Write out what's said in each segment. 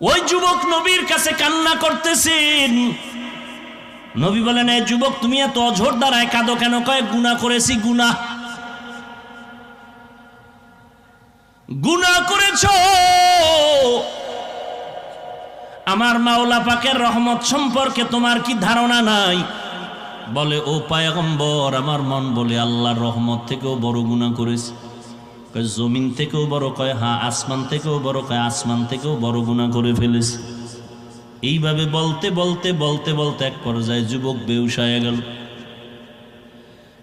ওই যুবক নবীর কাছে কান্না করতেছেন। নবী বলেন, এই যুবক তুমি এত অঝোর দ্বারায় কাঁদো কেন? কয় গুনাহ করেছি। গুনাহ করেছো, আমার মাওলা পাকের রহমত সম্পর্কে তোমার কি ধারণা নাই? বলে, ও পয়গম্বর, আমার মন বলে আল্লাহর রহমত থেকেও বড় গুনাহ করেছি। কয় জমিন থেকেও বড়? কয় হ্যাঁ। আসমান থেকেও বড়? কয় আসমান থেকেও বড় গুনাহ করে ফেলেছি। এইভাবে বলতে বলতে বলতে বলতে এক পর্যায়ে যুবক বেহুশ হয়ে গেল।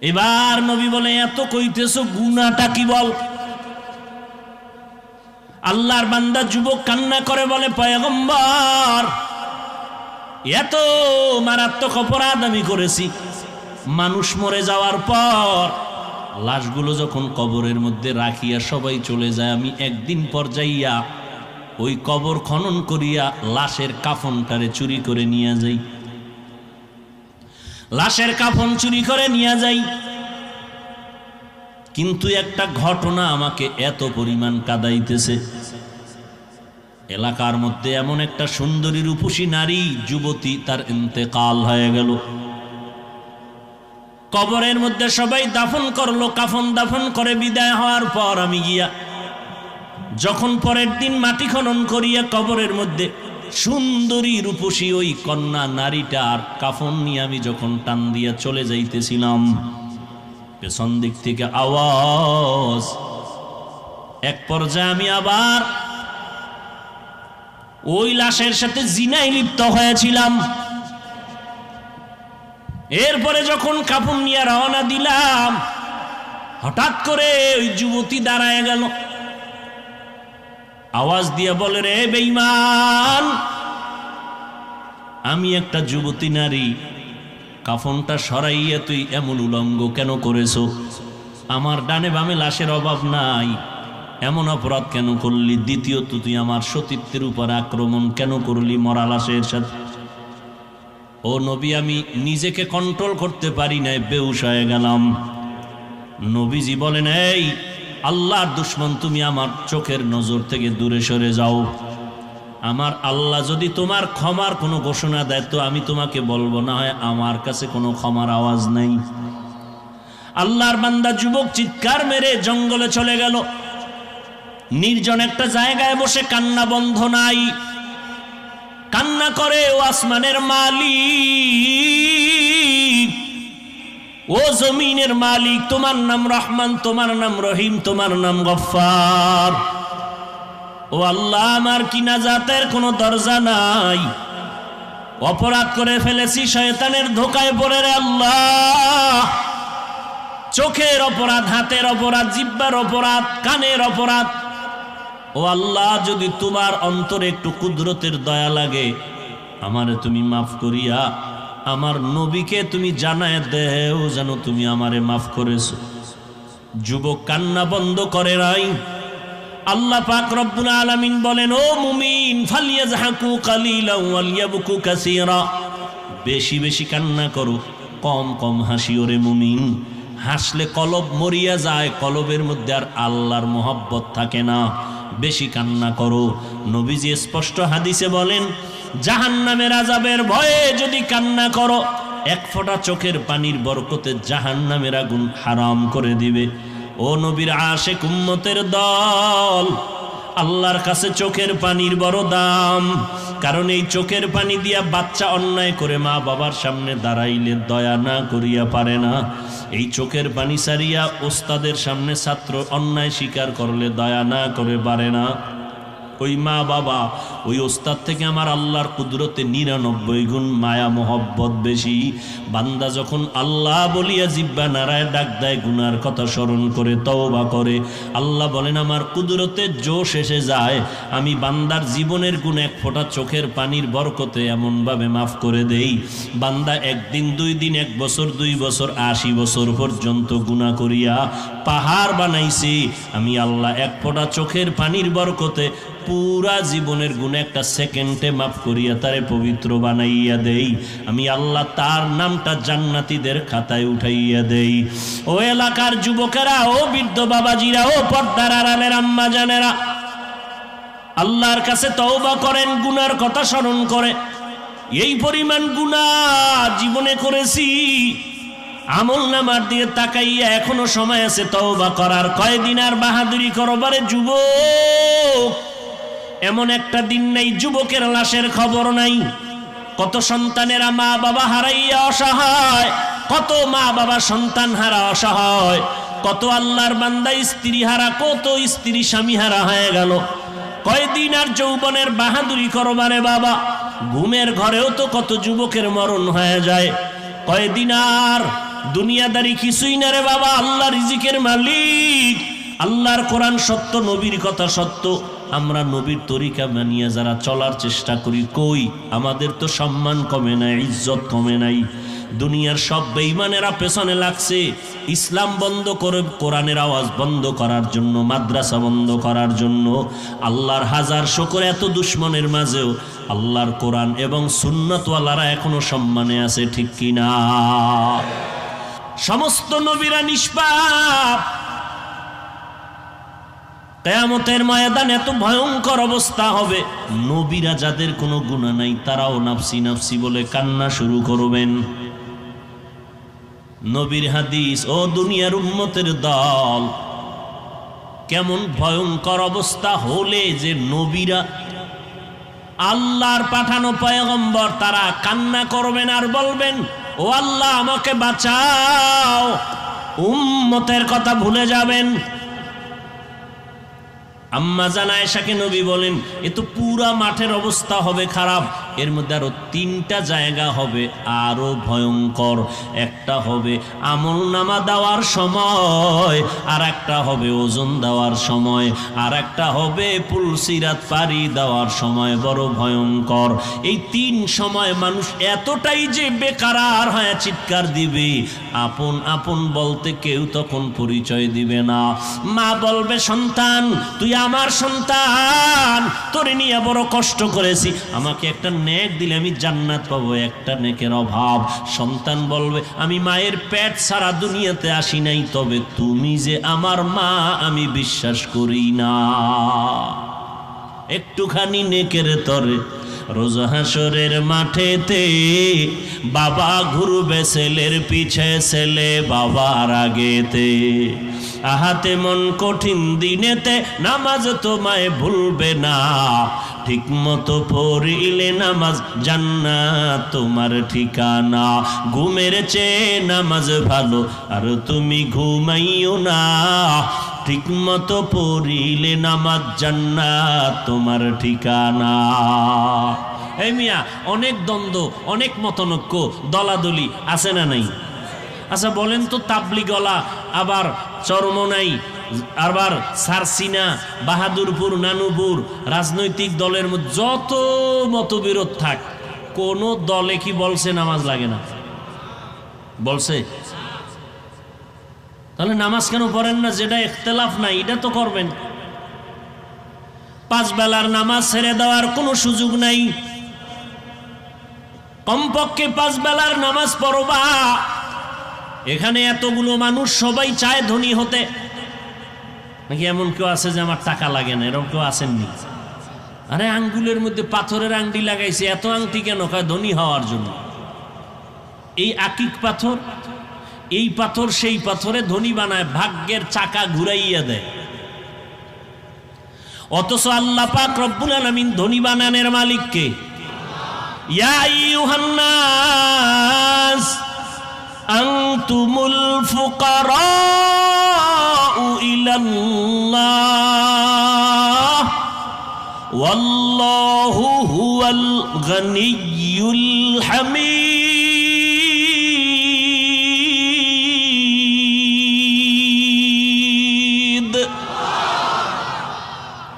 এবার নবী বলে, এত কইতেছো, গুনাহটা কি বল? আল্লাহর বান্দা যুবক কান্না করে বলে, পয়গম্বর, এত মারাত্মক অপরাধ আমি করেছি। মানুষ মরে যাওয়ার পর লাশগুলো যখন কবরের মধ্যে রাখিয়া সবাই চলে যায়, আমি একদিন পর যাইয়া ওই কবর খনন করিয়া লাশের কাফনটারে চুরি করে নিয়ে যাই। লাশের কাফন চুরি করে নিয়ে যাই। কিন্তু একটা ঘটনা আমাকে এত পরিমাণ কাঁদাইতেছে। এলাকার মধ্যে এমন একটা সুন্দরী রূপসী নারী যুবতী, তার ইন্তেকাল হয়ে গেল। কবরের মধ্যে সবাই দাফন করলো। কাফন দাফন করে বিদায় হওয়ার পর আমি গিয়া যখন পরের দিন মাটি খনন করিয়া কবরের মধ্যে সুন্দরী রূপসী ওই কন্যা নারীটার কাফন নিয়ে আমি যখন টান দিয়া চলে যাইতেছিলাম, পেছন দিক থেকে আওয়াজ। এক পর্যায়ে আমি আবার ওই লাশের সাথে জিনায় লিপ্ত হয়েছিলাম। এরপরে যখন কাফন নিয়ে রওনা দিলাম, হঠাৎ করে ওই যুবতী দাঁড়ায় গেল, আওয়াজ দিয়ে বলে, রে বেঈমান, আমি একটা যুবতী নারী, কাফনটা সরাইয়া তুই এমন উলঙ্গ কেন করেছো? আমার ডানে বামে লাশের অভাব নাই, এমন অপরাধ কেন করলি? দ্বিতীয়ত, তুই আমার সতীত্বের উপর আক্রমণ কেন করলি মরা লাশের সাথে? ও নবী, আমি নিজেকে কন্ট্রোল করতে পারি নাই, বেহুশ হয়ে গেলাম। নবীজি বলেন, এই আল্লাহর দুশমন, তুমি আমার চোখের নজর থেকে দূরে সরে যাও। আমার আল্লাহ যদি তোমার ক্ষমার কোনো ঘোষণা দেয় তো আমি তোমাকে বলবো, না হয় আমার কাছে কোনো ক্ষমার আওয়াজ নেই। আল্লাহর বান্দা যুবক চিৎকার মেরে জঙ্গলে চলে গেল। নির্জন একটা জায়গায় বসে কান্না বন্ধ নাই, কান্না করে, ও আসমানের মালিক, ও জমিনের মালিক, তোমার নাম রহমান, তোমার নাম রহিম, তোমার নাম গফফার। ও আল্লাহ, আমার কি নাজাতের কোনো দরজা নাই? অপরাধ করে ফেলেছি, শয়তানের ধোকায় পড়ে রে আল্লাহ। চোখের অপরাধ, হাতের অপরাধ, জিহ্বার অপরাধ, কানের অপরাধ। ও আল্লাহ, যদি তোমার অন্তরে একটু কুদরতের দয়া লাগে, আমারে তুমি মাফ করিয়া আমার নবীকে তুমি জানায় দেও যেন তুমি আমারে মাফ করেছো। যুবক কান্না বন্ধ করে নাই। আল্লাহ পাক রব্বুল আলামিন বলেন, ও মুমিন, ফালিয়াযহাকু কালিলা ওয়ালিয়াবকু কাসীরা, বেশি বেশি কান্না করো, কম কম হাসিও রে মুমিন। হাসলে কলব মরিয়া যায়, কলবের মধ্যে আর আল্লাহর মহব্বত থাকে না। বেশি কান্না করো। নবীজি স্পষ্ট হাদিসে বলেন, জাহান্নামের আযাবের ভয়ে যদি কান্না করো, এক ফোঁটা চোখের পানির বরকতে জাহান্নামের আগুন হারাম করে দিবে। ও নবীর আশিক উম্মতের দল, আল্লাহর কাছে চোখের পানির বড় দাম। কারণ এই চোখের পানি দিয়া বাচ্চা অন্যায় করে মা বাবার সামনে দাঁড়াইলে দয়া না করিয়া পারে না। এই চোখের পানি সারিয়া ওস্তাদের সামনে ছাত্র অন্যায় স্বীকার করলে দয়া না করে পারে না। ওই মা বাবা, ওই ওস্তাদ থেকে আমার আল্লাহর কুদরতে 99 গুণ মায়া মোহব্বত বেশি। বান্দা যখন আল্লাহ বলিয়া জিহ্বা নাড়ায় ডাক দেয়, গুনার কথা স্মরণ করে তওবা করে, আল্লাহ বলেন আমার কুদরতে জোশ এসে যায়। আমি বান্দার জীবনের গুণ এক ফোঁটা চোখের পানির বরকতে এমনভাবে মাফ করে দেই, বান্দা একদিন, 2 দিন, 1 বছর, 2 বছর, 80 বছর পর্যন্ত গুনাহ করিয়া পাহাড় বানাইছি, আমি আল্লাহ এক ফোঁটা চোখের পানির বরকতে পুরা জীবনের গুণে একটা সেকেন্ডে মাফ করিয়া তারে পবিত্র বানাইয়া দেই। আমি আল্লাহ তার নামটা জান্নাতীদের খাতায় উঠাইয়া দেই। ও এলাকার যুবকেরা, ও বৃদ্ধ বাবাজিরা, ও পর্দার আড়ালের আম্মা জানেরা, আল্লাহর কাছে তওবা করেন, গুনার কথা স্মরণ করে। এই পরিমাণ গুনাহ জীবনে করেছি, আমলনামার দিয়ে তাকাইয়া এখনো সময় আছে তওবা করার। কয়দিন আর বাহাদুরি করবারে যুবক? এমন একটা দিন নাই যুবকের লাশের খবর নাই। কত সন্তানেরা মা বাবা হারাইয়া অসহায়, কত মা বাবা সন্তান হারা অসহায়, কত আল্লাহর বান্দা স্ত্রী হারা, কত স্ত্রী স্বামী হারা হয়ে গেল। কয়দিন আর যৌবনের বাহাদুরি করবারে বাবা? ঘুমের ঘরেও তো কত যুবকের মরণ হয়ে যায়। কয়দিন আর দুনিয়াদারি কিছুই না রে বাবা। আল্লাহ রিজিকের মালিক, আল্লাহর কোরআন সত্য, নবীর কথা সত্য। আমরা নবীর তরিকা মানিয়ে যারা চলার চেষ্টা করি, কই আমাদের তো সম্মান কমে নাই, ইজ্জত কমে নাই। দুনিয়ার সব বেঈমানেরা পেছনে লাগছে ইসলাম বন্ধ করে, কোরআনের আওয়াজ বন্ধ করার জন্য, মাদ্রাসা বন্ধ করার জন্য। আল্লাহর হাজার শুকর, এত দুশ্মনের মাঝেও আল্লাহর কোরআন এবং সুন্নতওয়ালারা এখনো সম্মানে আছে, ঠিক কিনা? সমস্ত নবীরা নিষ্পাপ। কিয়ামতের ময়দানে এত ভয়ঙ্কর অবস্থা হবে, নবীরা যাদের কোনো গুনাহ নাই তারাও নাফসি নাফসি বলে কান্না শুরু করবেন। নবীর হাদিস, ও দুনিয়ার উম্মতের দল, কেমন ভয়ঙ্কর অবস্থা হলে যে নবীরা, আল্লাহর পাঠানো পয়গম্বর, তারা কান্না করবেন আর বলবেন, ও আল্লাহ আমাকে বাঁচাও। উম্মতের কথা ভুলে যাবেন। আম্মা জান আয়েশাকে নবী বলেন, এ তো পুরা মাঠের অবস্থা হবে খারাপ, এর মধ্যে আরো 3টা জায়গা হবে আরো ভয়ঙ্কর। একটা হবে আমল নামা দেওয়ার সময়, আর একটা হবে ওজন দেওয়ার সময়, আর একটা হবে পুলসিরাত পারি দেওয়ার সময়, বড় ভয়ঙ্কর। এই 3 সময় মানুষ এতটাই যে বেকারার হয়ে চিৎকার দিবে, আপন আপন বলতে কেউ তখন পরিচয় দিবে না। মা বলবে, সন্তান তুই আমার সন্তান, তোরে নিয়ে বড় কষ্ট করেছি, আমাকে একটা নেক দিলে আমি জান্নাত পাবো, একটা নেকের অভাব। সন্তান বলবে, আমি মায়ের পেট ছাড়া দুনিয়াতে আসি নাই, তবে তুমি যে আমার মা আমি বিশ্বাস করি না। একটুখানি নেকের তরে রোজ হাসরের মাঠেতে বাবা ঘুরবে ছেলের পিছে, ছেলে বাবার আগেতে। আহাতে মন কঠিন দিনেতে নামাজ তোমায় ভুলবে না, ঠিক মতো পড়িলে নামাজ জান্নাত তোমার ঠিকানা। ঘুমের চেয়ে নামাজ ভালো আর তুমি ঘুমাইও না, ঠিক মতো পড়িলে নামাজ জান্নাত তোমার ঠিকানা। এই মিয়া, অনেক দ্বন্দ্ব, অনেক মতনৈক্য, দলাদলি আছে না নাই? আচ্ছা বলেন তো, তাবলিগলা, আবার চরমনাই, আবার সারসিনা, বাহাদুরপুর, নানুপুর, রাজনৈতিক দলের মধ্যে যত মতবিরোধ থাক, কোন দলে কি বলছে নামাজ লাগে না? বলছে? তাহলে নামাজ কেন পড়েন না? যেটা ইখতিলাফ নাই এটা তো করবেন। 5 বেলার নামাজ ছেড়ে দেওয়ার কোনো সুযোগ নাই। কমপক্ষে 5 বেলার নামাজ পড়বা। এখানে এতগুলো মানুষ সবাই চায় ধনী হতে, নাকি এমন কেউ আছে যে আমার টাকা লাগে না? এরকম কেউ আসেননি? আরে আঙ্গুলের মধ্যে পাথরের আংটি লাগাইছে, এত আংটি কেন? কয় ধনী হওয়ার জন্য। এই আকিক পাথর, এই পাথর সেই পাথরে ধনী বানায়, ভাগ্যের চাকা ঘুরাইয়া দেয়। অথচ আল্লাহ পাক রব্বুল আলামিন ধনী বানানোর মালিক কে? ইয়া আইয়ুহান নাস আনতুমুল ফুকারাউ ইলাল্লাহ ওয়াল্লাহু হুয়াল গনিয়্যুল হামিদ।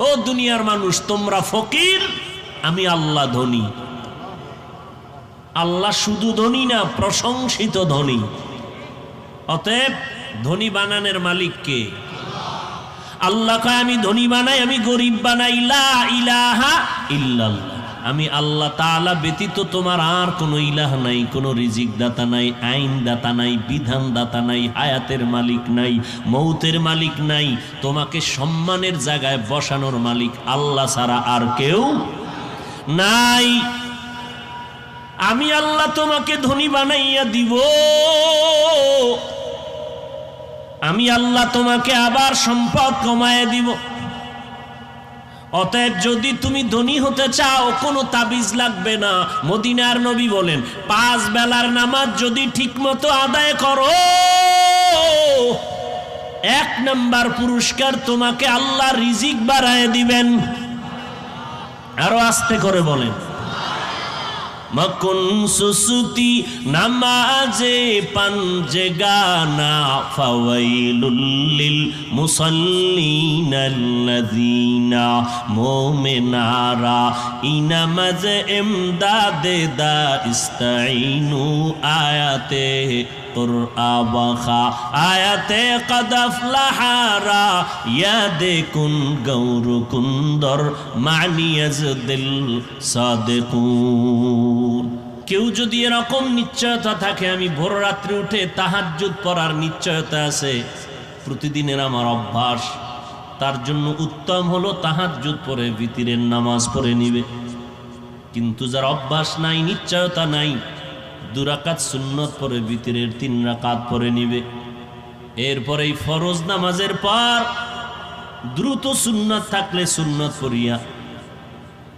ও দুনিয়ার মানুষ, তোমরা ফকির, আমি আল্লাহ ধনী। আল্লাহ শুধু ধনী না, প্রশংসিত ধনী। অতএব ধনী বানানোর মালিক কে? আল্লাহ কয়, আমি ধনী বানাই, আমি গরিব বানাই। লা ইলাহা ইল্লাল্লাহ। আমি আল্লাহ তাআলা ব্যতীত তোমার আর কোনো ইলাহ নাই, কোনো রিজিক দাতা নাই, আইন দাতা নাই, বিধান দাতা নাই, হায়াতের মালিক নাই, মৌতের মালিক নাই, তোমাকে সম্মানের জায়গায় বসানোর মালিক আল্লাহ ছাড়া আর কেউ নাই। আমি আল্লাহ তোমাকে ধনী বানাইয়া দিব, আমি আল্লাহ তোমাকে আবার সম্পদ কমাইয়া দিব। অতএব যদি তুমি ধনী হতে চাও কোনো তাবিজ লাগবে না। মদিনার নবী বলেন 5 বেলার নামাজ যদি ঠিকমতো আদায় করো, 1 নাম্বার পুরস্কার তোমাকে আল্লাহ রিজিক বাড়ায় দিবেন। আরো আস্তে করে বলেন, মকুন সুসুতি নামাজে পাঞ্জেগানা ফাওয়াইলুল লিল মুসাল্লিনাল্লাযীনা মুমিনারা ইনামাজ ইমদাদে দা ইস্তাইনু আয়াতে কুরআবাখা আয়াতে কদ আফলাহারা ইয়াদেকুন গৌর কুন্দর মানিয়াজদিল সাদিকুন। কেউ যদি এরকম নিশ্চয়তা থাকে আমি ভোর রাত্রে উঠে তাহাজ্জুদ পড়ার নিশ্চয়তা আছে, প্রতিদিনের আমার অভ্যাস, তার জন্য উত্তম হলো তাহাজ্জুদ পড়ে ভিতরের নামাজ পড়ে নিবে। কিন্তু যার অভ্যাস নাই, নিশ্চয়তা নাই, 2 রাকাত সুন্নত পরে ভিতরের 3 রাকাত পরে নিবে। এরপরে ফরজ নামাজের পর দ্রুত সুন্নত থাকলে সুন্নত পড়িয়া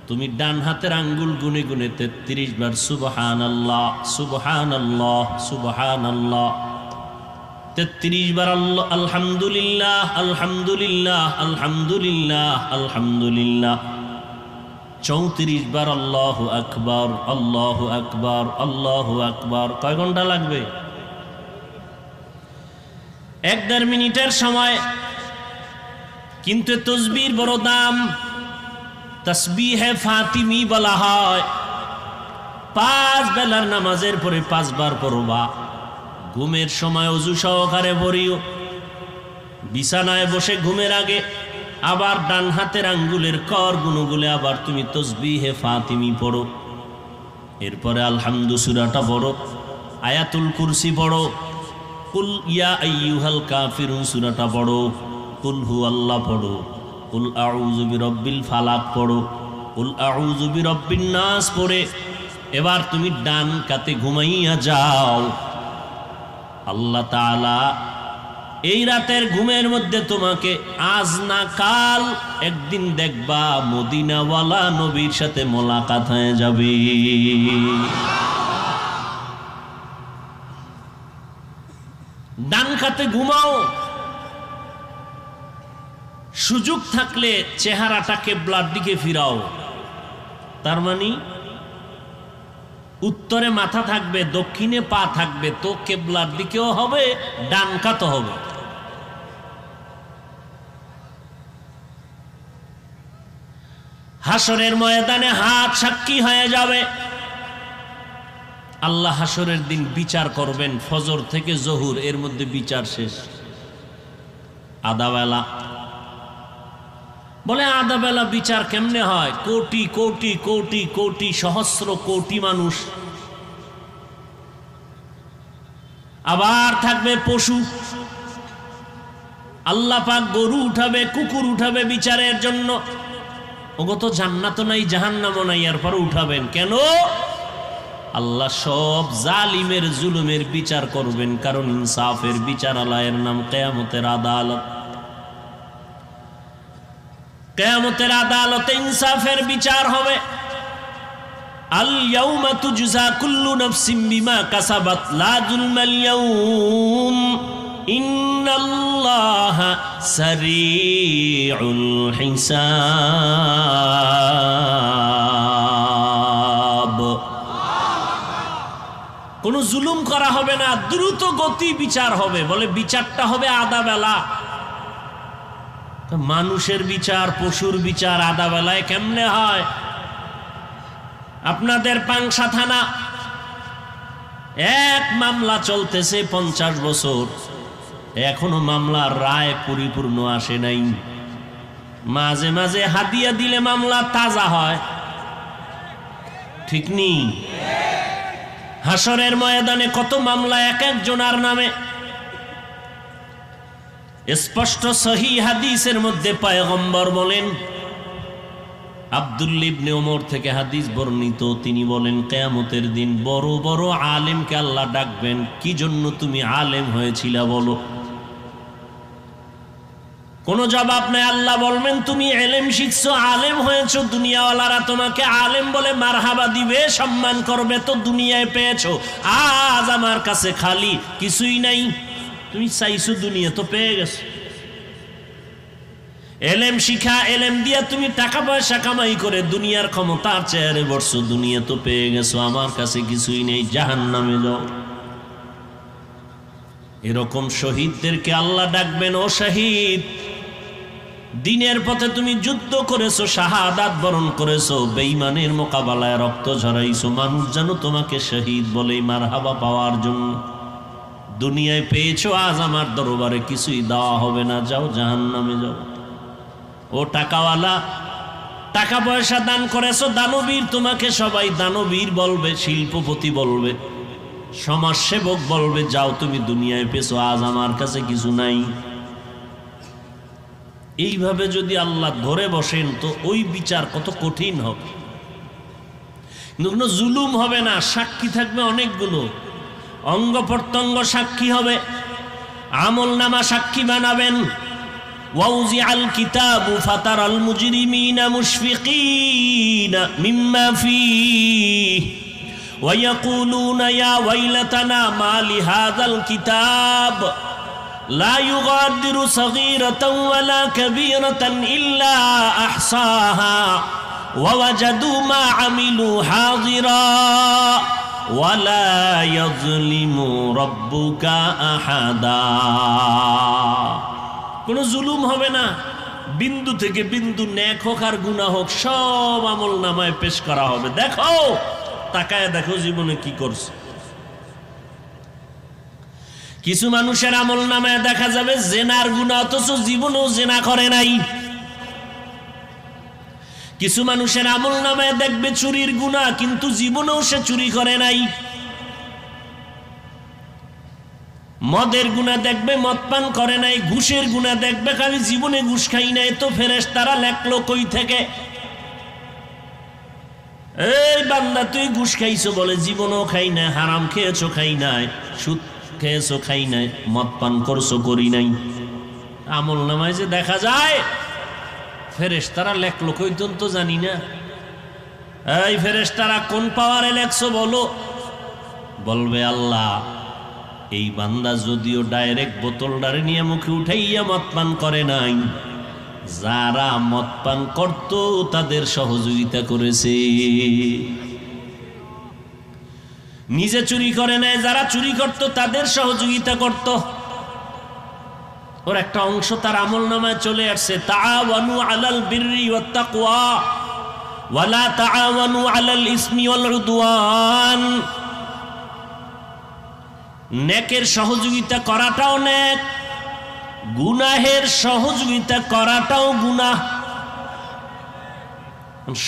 তুমি ডান হাতের আঙ্গুল গুনে গুনে 33 বার সুবহানাল্লাহ সুবহানাল্লাহ সুবহানাল্লাহ, 33 বার আল্লাহ আলহামদুলিল্লাহ আলহামদুলিল্লাহ আলহামদুলিল্লাহ আলহামদুলিল্লাহ, 34 বার আল্লাহু আকবার আল্লাহু আকবার আল্লাহু আকবার। কয় ঘন্টা লাগবে? 1-1.5 মিনিটের সময়। কিন্তু তাসবির বড় দাম, তাসবিহে ফাতিমি বলা হয়। 5 বেলার নামাজের পরে 5 বার পড়বা। ঘুমের সময় ওযু সহকারে পড়িও। বিছানায় বসে ঘুমের আগে আবার ডান হাতের আঙ্গুলের কর গুনুগুলে আবার তুমি তাসবিহে ফাতিমি পড়ো। এরপরে আলহামদু সূরাটা পড়ো, আয়াতুল কুরসি পড়ো, কুল ইয়া আইয়ুহাল কাফিরুন সূরাটা পড়ো, কুল হুয়াল্লাহ পড়ো, কুল আউযু বিরাব্বিল ফালাক পড়ো, কুল আউযু বিরাব্বিন নাস পড়ে এবার তুমি ডান কাতে ঘুমাইয়া যাও। আল্লাহ তাআলা এই রাতের ঘুমের মধ্যে তোমাকে আজ না কাল একদিন দেখবা মদিনাওয়ালা নবীর সাথে মোলাকাত হয়ে যাবে। ডান কাতে ঘুমাও। সুযোগ থাকলে চেহারাটা কিবলার দিকে ফিরাও। তার মানে উত্তরে মাথা থাকবে, দক্ষিণে পা থাকবে, তো কিবলার দিকেও হবে, ডান কাত হবে। হাসরের ময়দানে হাত সাক্ষী হয়ে যাবে। আল্লাহ হাসরের দিন বিচার করবেন, ফজর থেকে জোহর এর মধ্যে বিচার শেষ। আধা বেলা বলে, আধা বেলা বিচার কেমনে হয়? কোটি কোটি কোটি কোটি সহস্র কোটি মানুষ। আবার থাকবে পশু, আল্লাহ পাক গরু উঠাবে, কুকুর উঠাবে বিচারের জন্য। ওগো তো জান্নাত নাই জাহান্নামও নাই, এরপর উঠাবেন কেন? আল্লাহ সব জালিমের জুলুমের বিচার করবেন, কারণ ইনসাফের বিচারালয়ের নাম কিয়ামতের আদালত। কিয়ামতের আদালতে ইনসাফের বিচার হবে। আল ইয়াউমা তুজজা কুল্লু নাফসিন বিমা কাসাবাত লা যুলমাল ইয়াউম ইন্নাল্লাহা সারিউল হিসাব। কোনো জুলুম করা হবে না, দ্রুত গতি বিচার হবে। বলে বিচারটা হবে আধা বেলা। মানুষের বিচার, পশুর বিচার আধা বেলায় কেমনে হয়? আপনাদের পাংশা থানা এক মামলা চলতেছে 50 বছর, এখনো মামলার রায় পরিপূর্ণ আসে নাই। মাঝে মাঝে হাদিয়া দিলে মামলা তাজা হয়, ঠিক নি? হাসরের ময়দানে কত মামলা এক একজনার নামে। স্পষ্ট সহিহ হাদিসের মধ্যে পয়গম্বর বলেন, আব্দুল্লাহ ইবনে ওমর থেকে হাদিস বর্ণিত, তিনি বলেন কিয়ামতের দিন বড় বড় আলেমকে আল্লাহ ডাকবেন, কি জন্য তুমি আলেম হয়েছিলা বলো? কোন জবাব নাই। আল্লাহ বলবেন তুমি ইলম শিখছো, আলেম হয়েছো, দুনিয়াওয়ালারা তোমাকে আলেম বলে মারহাবা দিবে, সম্মান করবে, তো দুনিয়ায় পেয়েছো। আজ আমার কাছে খালি, কিছুই নাই। তুমি চাইছো দুনিয়া, তো পেয়ে গেছো। এলেম শিখা, এলেম দিয়া তুমি টাকা পয়সা কামাই করে দুনিয়ার ক্ষমতার চেয়ারে বসছো, দুনিয়া তো পেয়ে গেছো, আমার কাছে কিছুই নেই, জাহান্নামে যাও। এরকম শহীদদেরকে আল্লাহ ডাকবেন, ও শহীদ, দিনের পথে তুমি যুদ্ধ করেছো, শাহাদাত বরণ করেছো, বেঈমানের মোকাবেলায় রক্ত ঝরাইছো, মানুষ যেন তোমাকে শহীদ বলেই মারহাবা পাওয়ার জন্য। দুনিয়ায় পেয়েছো, আজ আমার দরবারে কিছুই দেওয়া হবে না, যাও জাহান্নামে যাও। ও টাকাওয়ালা, টাকা পয়সা দান করেছো, দানবীর, তোমাকে সবাই দানবীর বলবে, শিল্পপতি বলবে, সমাজসেবক বলবে, যাও তুমি দুনিয়ায় পেয়েছো, আজ আমার কাছে কিছু নাই। এইভাবে যদি আল্লাহ ধরে বসেন তো ওই বিচার কত কঠিন হবে। কোনো জুলুম হবে না, সাক্ষী থাকবে অনেকগুলো, অঙ্গ প্রত্যঙ্গ সাক্ষী হবে, আমল নামা সাক্ষী বানাবেন। ওয়াউজিআল কিতাবু ফাতারাল মুজরিমিনা মুশফিকিনা মিম্মা ফীহি ওয়া ইয়াকুলুনা ইয়া ওয়াইলাতানা মা লিহাযাল কিতাব লা ইউগাদিরু সগীরাতান ওয়ালা কাবীরাতান ইল্লা আহসাহা ওয়া ওয়াজাদু মা আমিলু হাযিরা ওয়ালা ইয়াযলিমু রাব্বুকা আহাদা। কোনো জুলুম হবে না, বিন্দু থেকে বিন্দু, নেক হোক আর গুনাহ হোক, সব আমল নামায় পেশ করা হবে। দেখো, তাকায় দেখো জীবনে কি করছে। কিছু মানুষের আমল নামায় দেখা যাবে জেনার গুনাহ, অথচ জীবনেও জেনা করে নাই। কিছু মানুষের আমল নামায় দেখবে চুরির গুনাহ, কিন্তু জীবনেও সে চুরি করে নাই। মদের গুনাহ দেখবে মদ পান করে নাই। ঘুষের গুনাহ দেখবে আমি জীবনে ঘুষ খাই নাই, তো ফেরেশতারা লেখলো কই থেকে, এই বান্দা তুই ঘুষ খাইছো, বলে জীবনেও খাই নাই। হারাম খেয়েছো, খাই নাই। সুদ খেয়েছো, খাই নাই। মদ পান করছো, করি নাই। আমল নামায় যে দেখা যায় ফেরেশতারা লেখলো কই তো জানি না। এই ফেরেশতারা কোন পাওয়ারে লেখছো বলো? বলবে আল্লাহ, এই বান্দা যদিও ডাইরেক্ট বোতলটারে নিয়ে মুখে উঠাইয়া মদ পান করে নাই, যারা মদ পান করত তাদের সহযোগিতা করেছে। নিজে চুরি করে নাই, যারা চুরি করত তাদের সহযোগিতা করত। ওর একটা অংশ তার আমল নামায় চলে আসছে। তাআওয়ানু আলাল বিররি ওয়াত তাকওয়া ওয়ালা তাআওয়ানু আলাল ইসমি ওয়াল উদওয়ান। নেকের সহযোগিতা করাটাও নেক, গুনাহের সহযোগিতা করাটাও গুনাহ।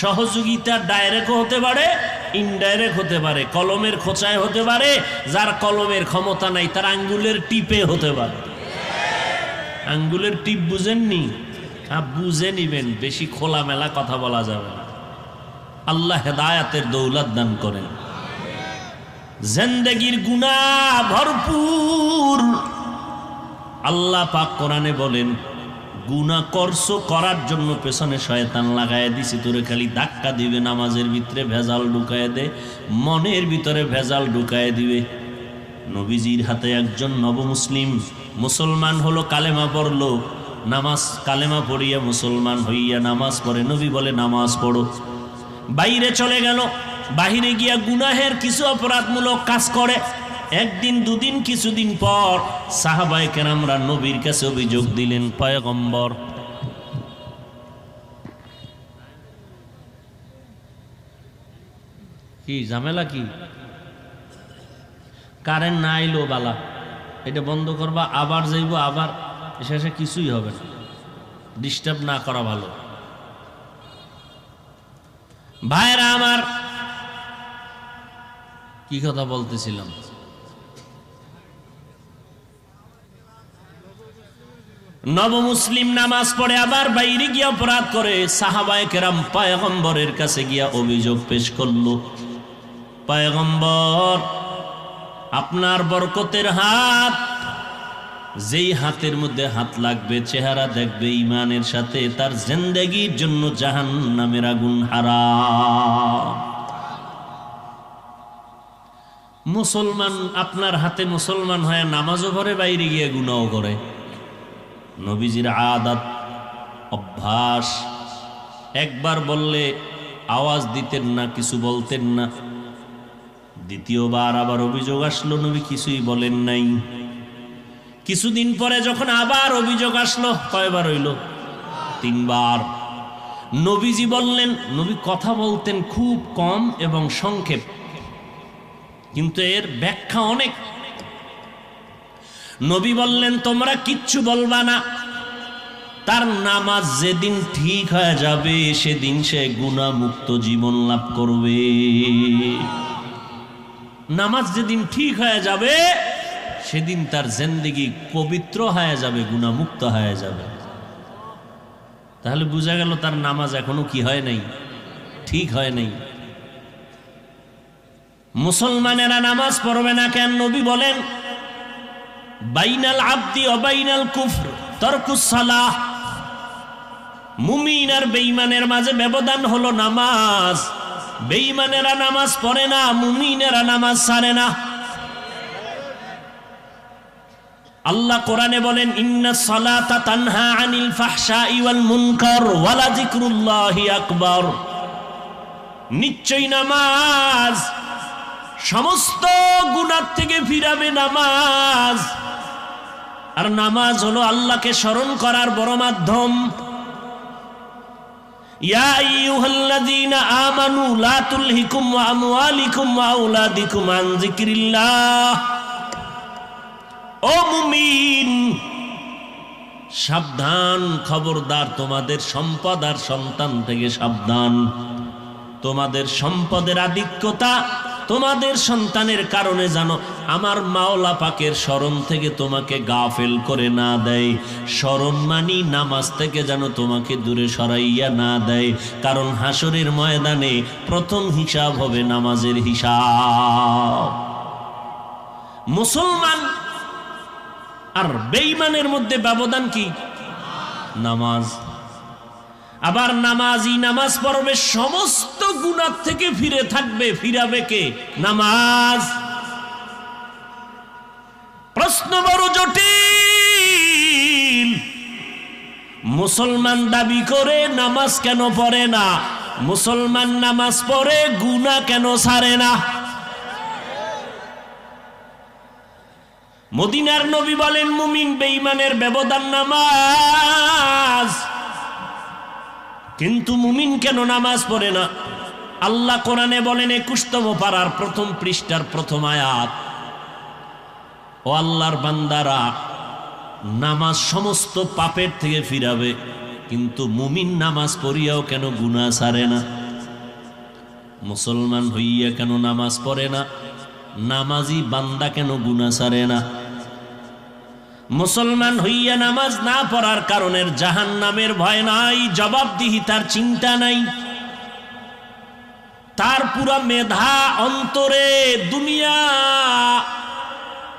সহযোগিতা ডাইরেক্ট হতে পারে, ইনডাইরেক্ট হতে পারে। কলমের খোঁচায় হতে পারে, যার কলমের ক্ষমতা নাই তার আঙ্গুলের টিপে হতে পারে। আঙ্গুলের টিপ বুঝেননি? বুঝে নিবেন, বেশি খোলামেলা কথা বলা যাবে না। আল্লাহ হেদায়াতের দৌলত দান করেন। জিন্দেগির গুনাহ ভরপুর। আল্লাহ পাক কোরআনে বলেন, গুনাহ করছো, করার জন্য পেছনে শয়তান লাগায় দিছি, তোরে খালি ধাক্কা দিবে, নামাজের ভিতরে ভেজাল ঢুকায় দে, মনের ভিতরে ভেজাল ঢুকায় দিবে। নবীজির হাতে একজন নবমুসলিম মুসলমান হলো, কালেমা পড়লো, নামাজ কালেমা পড়িয়া মুসলমান হইয়া নামাজ পড়ে। নবী বলে নামাজ পড়ো। বাইরে চলে গেল, বাহিরে গিয়া গুনাহের কিছু অপরাধমূলক কাজ করে। একদিন দুদিন কিছুদিন পর সাহাবায়ে কেরামরা নবীর কাছে অভিযোগ দিলেন, পয়গম্বর কি ঝামেলা, কি কারেন্ট না আইলো বালা, এটা বন্ধ করবা, আবার যাইব, আবার শেষে কিছুই হবে না। ডিস্টার্ব না করা ভালো। ভাইরা আমার, কি কথা বলতেছিলাম? নবমুসলিম নামাজ পড়ে আবার বাইরে গিয়ে অপরাধ করে, সাহাবায়ে কেরাম পয়গম্বরের কাছে গিয়া অভিযোগ পেশ করলো, পয়গম্বর আপনার বরকতের হাত, যেই হাতের মধ্যে হাত লাগবে, চেহারা দেখবে ঈমানের সাথে, তার জিন্দেগীর জন্য জাহান্নামের আগুন হারাম। মুসলমান আপনার হাতে মুসলমান হয়ে নামাজও পড়ে, বাইরে গিয়ে গুনাহও করে। নবীজির আদত, অভ্যাস, একবার বললে আওয়াজ দিতেন না, কিছু বলতেন না। দ্বিতীয়বার আবার অভিযোগ আসলো, নবী কিছুই বলেন নাই। কিছুদিন পরে যখন আবার অভিযোগ আসলো, কয়বার হইল? 3 বার। নবীজি বললেন, নবী কথা বলতেন খুব কম এবং সংক্ষেপ, কিন্তু এর ব্যাখ্যা অনেক। নবী বললেন, তোমরা কিচ্ছু বলবা না, তার নামাজ যেদিন ঠিক হয়ে যাবে সেদিন সে গুনাহমুক্ত জীবন লাভ করবে। নামাজ যেদিন ঠিক হয়ে যাবে সেদিন তার জিন্দেগি পবিত্র হয়ে যাবে, গুনাহমুক্ত হয়ে যাবে। তাহলে বোঝা গেল তার নামাজ এখনো কি হয় নাই, ঠিক হয় নাই। মুসলমানেরা নামাজ পড়বে না কেন? নবী বলেন, বাইনাল আবদি ওয়া বাইনাল কুফর তারকুস সালাহ। মুমিন আর বেঈমানের মাঝে ব্যবধান হলো নামাজ। বেঈমানেরা নামাজ পড়ে না, মুমিনেরা নামাজ ছাড়ে না। আল্লাহ কোরআনে বলেন, ইন্নাস সালাতা তানহা আনিল ফাহশাই ওয়াল মুনকার ওয়া লাযিকরুল্লাহি আকবার। নিশ্চয়ই নামাজ সমস্ত গুনাহ থেকে ফিরাবে। নামাজ আর নামাজ হলো আল্লাহকে স্মরণ করার বড় মাধ্যম। ইয়া আইয়ুহাল্লাযীনা আমানু লা তুলহিকুম আমওয়ালিকুম ওয়া আওলাদিকুম আন যিকরিল্লাহ। ও মুমিন, সাবধান, খবরদার, তোমাদের সম্পদ আর সন্তান থেকে সাবধান। তোমাদের সম্পদের আধিক্যতা তোমাদের সন্তানের কারণে জানো আমার মাওলা পাকের স্মরণ থেকে তোমাকে গাফেল করে না দেয়। স্মরণ মানি নামাজ থেকে যেন তোমাকে দূরে সরাইয়া না দেয়। কারণ হাসরের ময়দানে প্রথম হিসাব হবে নামাজের হিসাব। মুসলমান আর বেঈমানের মধ্যে ব্যবধান কি? নামাজ। আবার নামাজি নামাজ পড়বে, সমস্ত গুনাহ থেকে ফিরে থাকবে। ফিরাবে কে? নামাজ। প্রশ্ন বড় জটিল। মুসলমান দাবি করে নামাজ কেন পড়ে না? মুসলমান নামাজ পড়ে, গুনাহ কেন ছাড়ে না? মদিনার নবী বলেন, মুমিন বেঈমানের ব্যবধান নামাজ। কিন্তু মুমিন কেন নামাজ পড়ে না? আল্লাহ কোরআনে বলেন 21তম পারার প্রথম পৃষ্ঠার প্রথম আয়াত, ও আল্লাহর বান্দারা, নামাজ সমস্ত পাপের থেকে ফিরাবে, কিন্তু মুমিন নামাজ পড়িয়াও কেন গুনাহ ছাড়ে না? মুসলমান হইয়া কেন নামাজ পড়ে না? নামাজি বান্দা কেন গুনাহ ছাড়ে না? মুসলমান হইয়া নামাজ না পড়ার কারণের জাহান্নামের ভয় নাই, জবাবদিহিতার চিন্তা নাই। তার পুরা মেধা অন্তরে দুনিয়া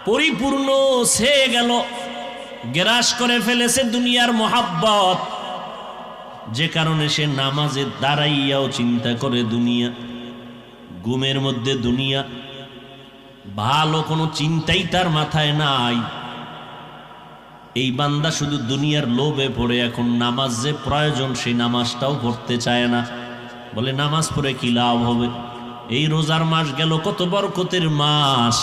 পরিপূর্ণ ছেয়ে গেল, গ্রাস করে ফেলেছে দুনিয়ার মোহাব্বত, যে কারণে সে নামাজে দাঁড়াইয়াও চিন্তা করে দুনিয়া। ঘুমের মধ্যে দুনিয়া, ভালো কোনো চিন্তাই তার মাথায় নাই। এই বান্দা শুধু দুনিয়ার লোভে পড়ে এখন নামাজ যে প্রয়োজন সেই নামাজটাও পড়তে চায় না। বলে নামাজ পড়ে কি লাভ হবে? এই রোজার মাস গেল, কত বরকতের মাস।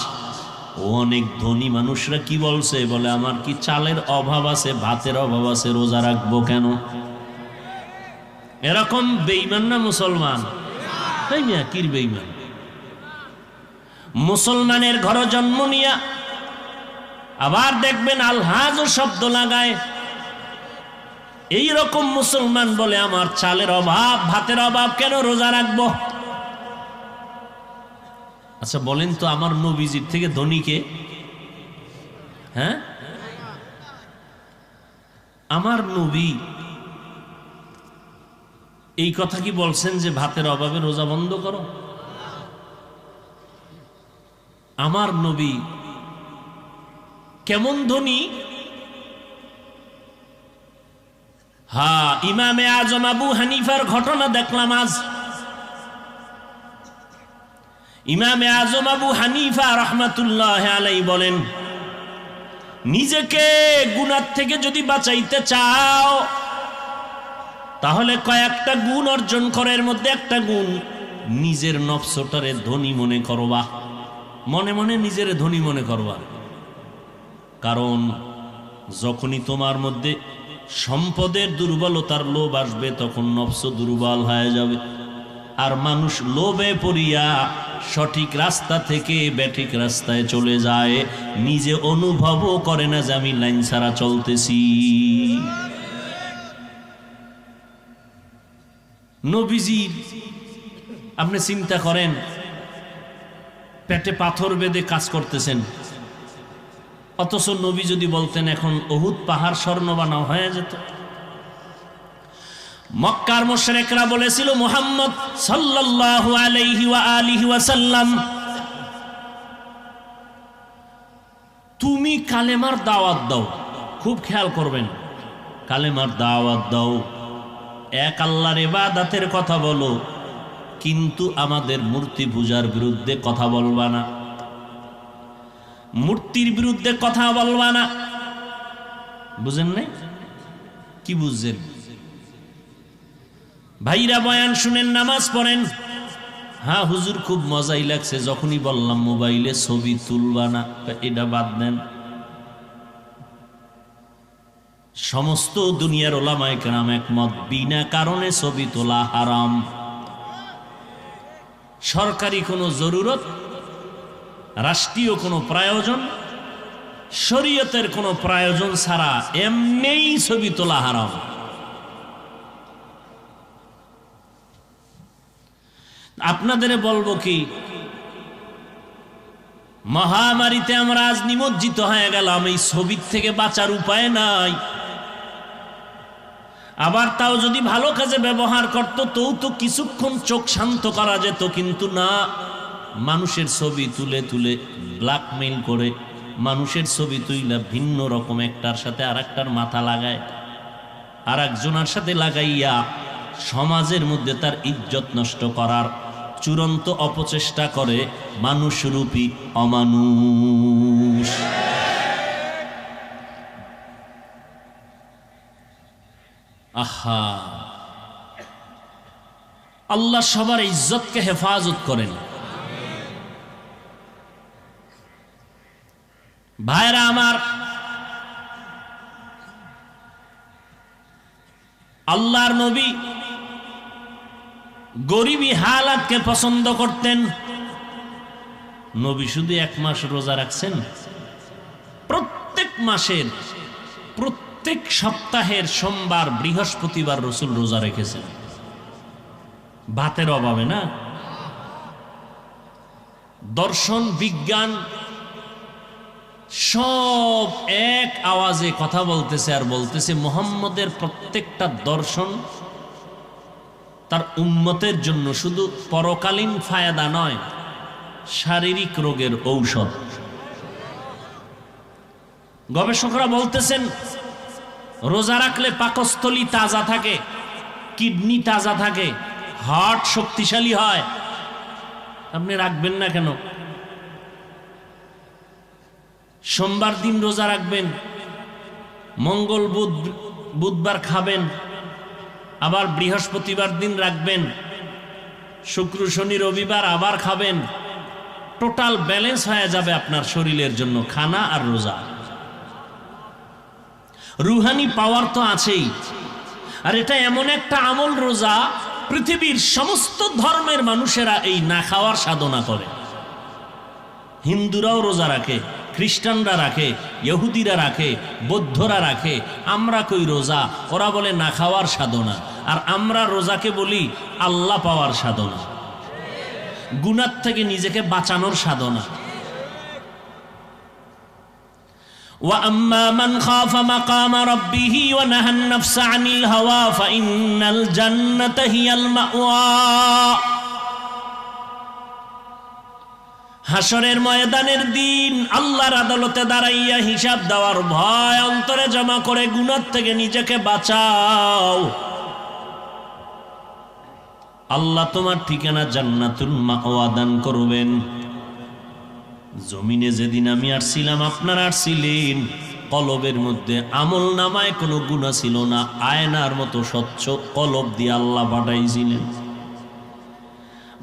ও অনেক ধনী মানুষরা কি বলছে? বলে আমার কি চালের অভাব আছে, ভাতের অভাব আছে, রোজা রাখবো কেন? এরকম বেঈমান না মুসলমান? তাই না? কির বেঈমান? মুসলমানের ঘরে জন্ম নিয়া আবার দেখবেন আলহাজ শব্দ লাগায়। এই রকম মুসলমান বলে আমার চালের অভাব, ভাতের অভাব, কেন রোজা রাখবো? আচ্ছা বলেন তো, আমার নবীজির থেকে ধনী কে? হ্যাঁ, আমার নবী এই কথা কি বলছেন যে ভাতের অভাবে রোজা বন্ধ করো? আমার নবী কেমন ধনী? হ্যাঁ, ইমামে আজম আবু হানিফার ঘটনা দেখলাম আজ। ইমামে আজম আবু হানিফা রাহমাতুল্লাহ আলাইহি বলেন, নিজেকে গুনাহ থেকে যদি বাঁচাইতে চাও তাহলে কয়েকটা গুণ অর্জন করার মধ্যে একটা গুণ, নিজের নফসটারে ধনী মনে করবা, মনে মনে নিজের ধনী মনে করবা। কারণ যখনই তোমার মধ্যে সম্পদের দুর্বলতার লোভ আসবে তখন নফস দুর্বল হয়ে যাবে। আর মানুষ লোভে পড়িয়া সঠিক রাস্তা থেকে বেঠিক রাস্তায় চলে যায়, নিজে অনুভবও করে না যে আমি লাইন ছাড়া চলতেছি। নবীজির আপনি চিন্তা করেন, পেটে পাথর বেঁধে কাজ করতেছেন, অথচ নবী যদি বলতেন এখন উহুদ পাহাড় স্বর্ণ বানাও হয়ে যেত। মক্কার মুশরিকরা বলেছিল মুহাম্মদ সাল্লাল্লাহু আলাইহি ওয়া আলিহি ওয়াসাল্লাম, তুমি কালেমার দাওয়াত দাও। খুব খেয়াল করবেন, কালেমার দাওয়াত দাও, এক আল্লাহর ইবাদতের কথা বলো, কিন্তু আমাদের মূর্তি পূজার বিরুদ্ধে কথা বলবা না, মূর্তির বিরুদ্ধে কথা বলবা না। বুঝেন নাই? কি বুঝছেন? ভাইরা বয়ান শুনেন, নামাজ পড়েন। হ্যাঁ হুজুর খুব মজাই লাগছে, যখনই বললাম মোবাইলে ছবি তুলবা না, এটা বাদ দেন। সমস্ত দুনিয়ার ওলামায়ে কেরাম একমত, বিনা কারণে ছবি তোলা হারাম। সরকারি কোনো জরুরত, রাষ্ট্রীয় কোনো প্রয়োজন, শরীয়তের কোনো প্রয়োজন ছাড়া এমনিই ছবি তোলা হারাম। আপনাদের বলবো কি, মহামারীতে আমরা আজ নিমজ্জিত হয়ে গেলাম, এই ছবির থেকে বাঁচার উপায় নাই। আবার তাও যদি ভালো কাজে ব্যবহার করতো তো কিছুক্ষণ চোখ শান্ত করা যেত, কিন্তু না, মানুষের ছবি তুলে তুলে ব্ল্যাকমেইল করে, মানুষের ছবি তুইলা ভিন্ন রকম একটার সাথে আর একটার মাথা লাগায়, আর একজনের সাথে লাগাইয়া সমাজের মধ্যে তার ইজ্জত নষ্ট করার চূড়ান্ত অপচেষ্টা করে মানুষরূপী অমানুষ। আহা, আল্লাহ সবার ইজ্জতকে হেফাজত করেন। ভাইরা আমার, আল্লাহর নবী গরিবী হালাতকে পছন্দ করতেন। নবী শুধু এক মাস রোজা রাখছেন, প্রত্যেক মাসের প্রত্যেক সপ্তাহের সোমবার বৃহস্পতিবার রসুল রোজা রেখেছেন, ভাতের অভাবে না। দর্শন বিজ্ঞান সব এক আওয়াজে কথা বলতেছে আর বলতেছে মুহাম্মদের প্রত্যেকটা দর্শন তার উম্মতের জন্য শুধু পরকালীন ফায়দা নয়, শারীরিক রোগের ঔষধ। গবেষকরা বলতেছেন রোজা রাখলে পাকস্থলী তাজা থাকে, কিডনি তাজা থাকে, হার্ট শক্তিশালী হয়। আপনি রাখবেন না কেন? সোমবার দিন রোজা রাখবেন, মঙ্গল বুধবার খাবেন, আবার বৃহস্পতিবার দিন রাখবেন, শুক্র শনি রবিবার আবার খাবেন। টোটাল ব্যালেন্স হয়ে যাবে আপনার শরীরের জন্য খানা আর রোজা। রুহানি পাওয়ার তো আছেই। আর এটা এমন একটা আমল, রোজা পৃথিবীর সমস্ত ধর্মের মানুষেরা এই না খাওয়ার সাধনা করে। হিন্দুরাও রোজা রাখে, খ্রিস্টানরা রাখে, ইহুদিরা রাখে, বৌদ্ধরা রাখে। আমরা কই রোজা? ওরা বলে না খাওয়ার সাধনা, আর আমরা রোজাকে বলি আল্লাহ পাওয়ার সাধনা। গুনাহ থেকে নিজেকে বাঁচানোর সাধনা। وَأَمَّا مَنْ خَافَ مَقَامَ رَبِّهِ وَنَهَى النَّفْسَ عَنِ الْهَوَى فَإِنَّ الْجَنَّةَ هِيَ الْمَأْوَى। হাসরের ময়দানের দিন আল্লাহর আদালতে দাঁড়াইয়া হিসাব দেওয়ার ভয় অন্তরে জমা করে গুনাহ থেকে নিজেকে বাঁচাও। আল্লাহ তোমার ঠিকানা জান্নাতুল মাওয়া দান করবেন। জমিনে যেদিন আমি আসছিলাম, আপনারা আসছিলেন, কলবের মধ্যে আমল নামায় কোনো গুনাহ ছিল না, আয়নার মতো স্বচ্ছ কলব দিয়ে আল্লাহ পাঠাইছিলেন।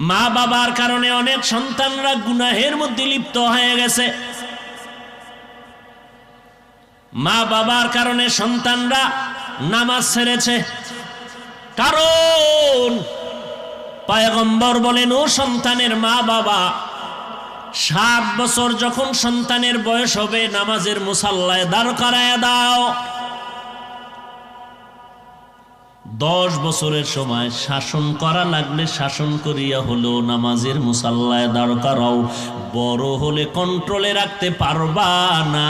মা বাবার কারণে অনেক সন্তানরা গুনাহের মধ্যে লিপ্ত হয়ে গেছে। মা বাবার কারণে সন্তানরা নামাজ ছেড়েছে। কারণ পয়গম্বর বলেন, ও সন্তানের মা বাবা, 7 বছর যখন সন্তানের বয়স হবে নামাজের মুসাল্লায় দাঁড় করায় দাও। 10 বছরের সময় শাসন করা লাগলে শাসন করিয়া হলো নামাজের মুসাল্লায় দাঁড় করাও। বড় হলে কন্ট্রোলে রাখতে পারবা না,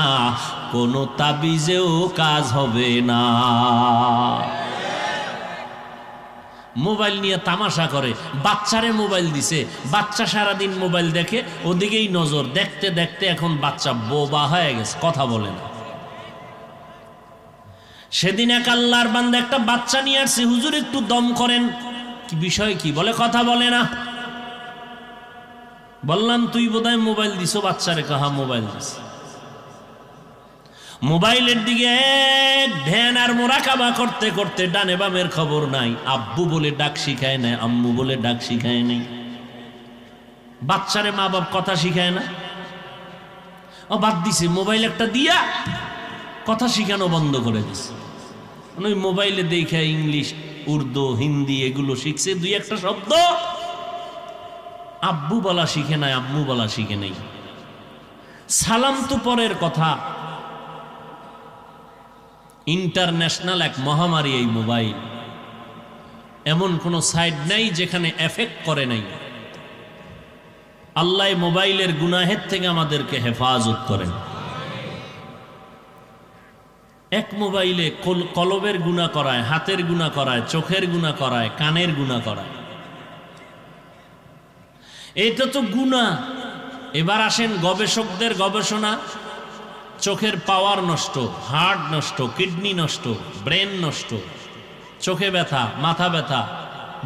কোনো তাবিজেও কাজ হবে না। মোবাইল নিয়ে তামাশা করে, বাচ্চারে মোবাইল দিছে, বাচ্চা সারাদিন মোবাইল দেখে, ওদিকেই নজর, দেখতে দেখতে এখন বাচ্চা বোবা হয়ে গেছে, কথা বলে না। সেদিন এক আল্লাহর বান্দা একটা বাচ্চা নিয়ে আসছে, হুজুর একটু দম করেন। কি বিষয় কি? বলে কথা বলে না। বললাম তুই বোধহয় মোবাইল দিছো বাচ্চারে। কাহা মোবাইল দিস। মোবাইলের দিকে এক ধ্যান আর মোরাকাবা করতে করতে ডানে বামের খবর নাই। আব্বু বলে ডাক শিখায় নাই, আম্মু বলে ডাক শিখায় নাই। বাচ্চারে মা বাপ কথা শিখায় না, ও বাদ দিছে। মোবাইল একটা দিয়া কথা শিখানো বন্ধ করে দিছে। ওই মোবাইলে দেখে ইংলিশ, উর্দু, হিন্দি এগুলো শিখছে, 2-1 শব্দ আব্বু বলা শিখে নাই, আম্মু বলা শিখে নাই। সালাম তো পরের কথা। ইন্টারন্যাশনাল এক মহামারী এই মোবাইল। এমন কোন সাইড নাই যেখানে এফেক্ট করে নাই। আল্লাহ মোবাইলের গুনাহের থেকে আমাদেরকে হেফাজত করেন। এক মোবাইলে কলবের গুনাহ করায়, হাতের গুনাহ করায়, চোখের গুনাহ করায়, কানের গুনাহ করায়। এটা তো গুনাহ। এবার আসেন গবেষকদের গবেষণা। চোখের পাওয়ার নষ্ট, হার্ট নষ্ট, কিডনি নষ্ট, ব্রেন নষ্ট, চোখে ব্যথা, মাথা ব্যথা,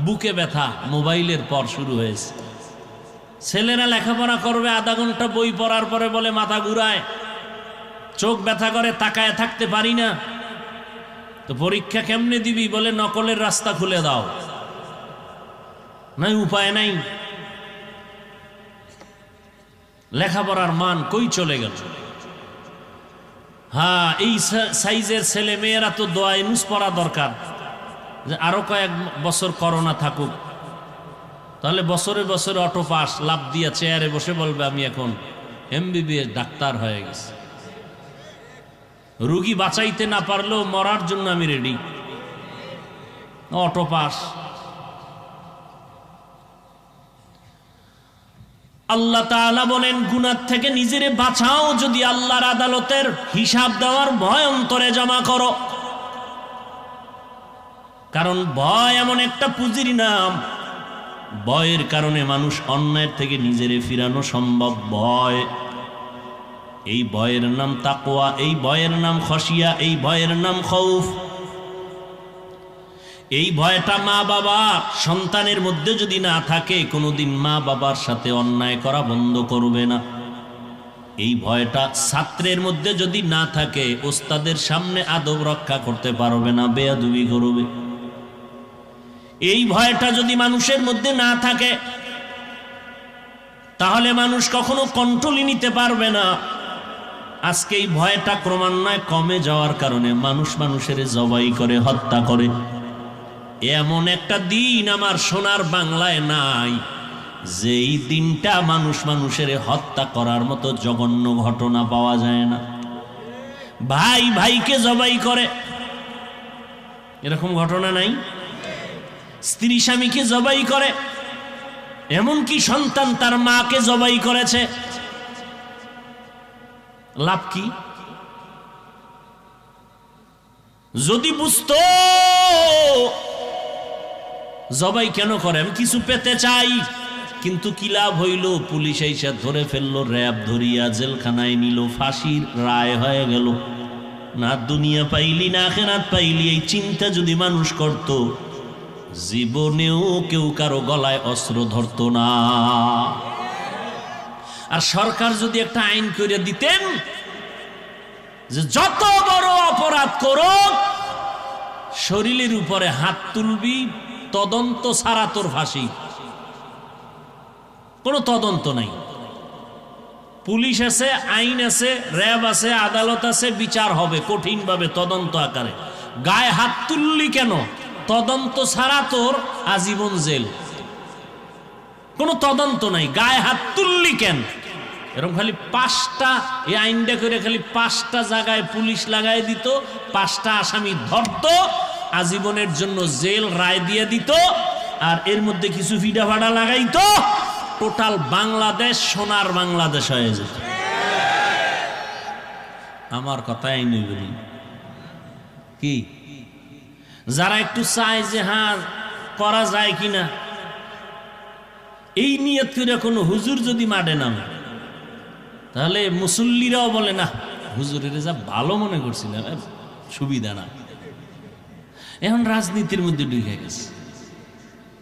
বুকে ব্যথা মোবাইলের পর শুরু হয়েছে। ছেলেরা লেখাপড়া করবে, আধা ঘন্টা বই পড়ার পরে বলে মাথা ঘুরায়, চোখ ব্যথা করে, তাকায় থাকতে পারি না। তো পরীক্ষা কেমনে দিবি? বলে নকলের রাস্তা খুলে দাও। নাই, উপায় নাই। লেখাপড়ার মান কই চলে গেল? হ্যাঁ, এই সাইজের ছেলে মেয়েরা তো দোয়া ইউনুস পড়া দরকার, যে আরো কয়েক বছর করোনা থাকুক, তাহলে বছরে বছরে অটো পাস, লাভ দিয়া চেয়ারে বসে বলবে আমি এখন MBBS ডাক্তার হয়ে গেছি। রুগী বাঁচাইতে না পারলেও মরার জন্য আমি রেডি। Auto pass. আল্লাহ তাআলা বলেন, গুনাহ থেকে নিজেরে বাঁচাও যদি আল্লাহর আদালতের হিসাব দেওয়ার ভয় অন্তরে জমা করো। কারণ ভয় এমন একটা পুঁজির নাম, ভয়ের কারণে মানুষ অন্যায়ের থেকে নিজেরে ফিরানো সম্ভব। ভয়, এই ভয়ের নাম তাকওয়া, এই ভয়ের নাম খশিয়া, এই ভয়ের নাম খৌফ। এই ভয়টা মা বাবা সন্তানের মধ্যে যদি না থাকে, কোনোদিন মা বাবার সাথে অন্যায় করা বন্ধ করবে না। এই ভয়টা ছাত্রের মধ্যে যদি না থাকে, ওস্তাদের সামনে আদব রক্ষা করতে পারবে না, বেয়াদবি করবে। এই ভয়টা যদি মানুষের মধ্যে না থাকে, তাহলে মানুষ কখনো কন্ট্রোলই নিতে পারবে না। আজকে এই ভয়টা ক্রমান্বয়ে কমে যাওয়ার কারণে মানুষ মানুষের জবাই করে, হত্যা করে। এমন একটা দিন আমার সোনার বাংলায় নাই, যেই দিনটা মানুষ মানুষের হত্যা করার মতো জঘন্য ঘটনা পাওয়া যায় না। ভাই ভাইকে জবাই করে, এরকম ঘটনা নাই? স্ত্রী স্বামীকে জবাই করে, এমনকি সন্তান তার মাকে জবাই করেছে, লাভ কি? যদি বুঝতো জবাই কেন করে, আমি কিছু পেতে চাই, কিন্তু কি লাভ হইল? পুলিশ এসে ধরে ফেললো, র্যাব ধরিয়া জেলখানায় নিল, ফাঁসির রায় হয়ে গেল। না দুনিয়া পাইলি না আখিরাত পাইলি, এই চিন্তা যদি মানুষ করত, জীবনেও কেউ কারো গলায় অস্ত্র ধরতো না। আর সরকার যদি একটা আইন করে দিতেন যে যত বড় অপরাধ করো শরীরের উপরে হাত তুলবি, তদন্ত ছাড়া তোর ফাঁসি, কোনো তদন্ত নাই। পুলিশ আছে, আইন আছে, র্যাব আছে, আদালত আছে, বিচার হবে কঠিনভাবে তদন্ত আকারে। গায়ে হাত তুললি কেন? তদন্ত ছাড়া তোর আজীবন জেল, কোনো তদন্ত নাই। গায়ে হাত তুললি কেন? এরকম খালি 5টা, এই আইনটা করে খালি 5টা জায়গায় পুলিশ লাগাই দিত, 5টা আসামি ধরত, আজীবনের জন্য জেল রায় দিয়ে দিত, আর এর মধ্যে কিছু ফিডা ফাডা লাগাইতো, টোটাল বাংলাদেশ সোনার বাংলাদেশ হয়ে যেত। আমার কথাই নেই বলি কি? যারা একটু চায় যে হ্যাঁ করা যায় কিনা, এই নিয়ত করে কোনো হুজুর যদি মাঠে নামে, তাহলে মুসল্লিরাও বলে না হুজুরের যা ভালো মনে করছিলাম, সুবিধা না। এখন রাজনীতির মধ্যে ঢুকে গেছে,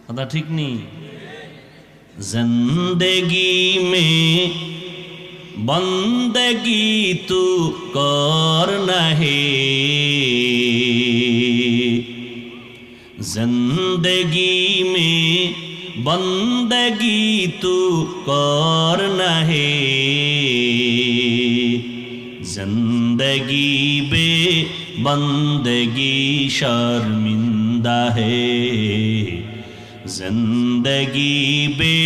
কথা ঠিক নেই। জিন্দেগি মে বন্দেগি তু করনা হে, जिंदगी में बंदगी तू करना है, जिंदगी बे बंदगी शर्मिंदा है, जिंदगी बे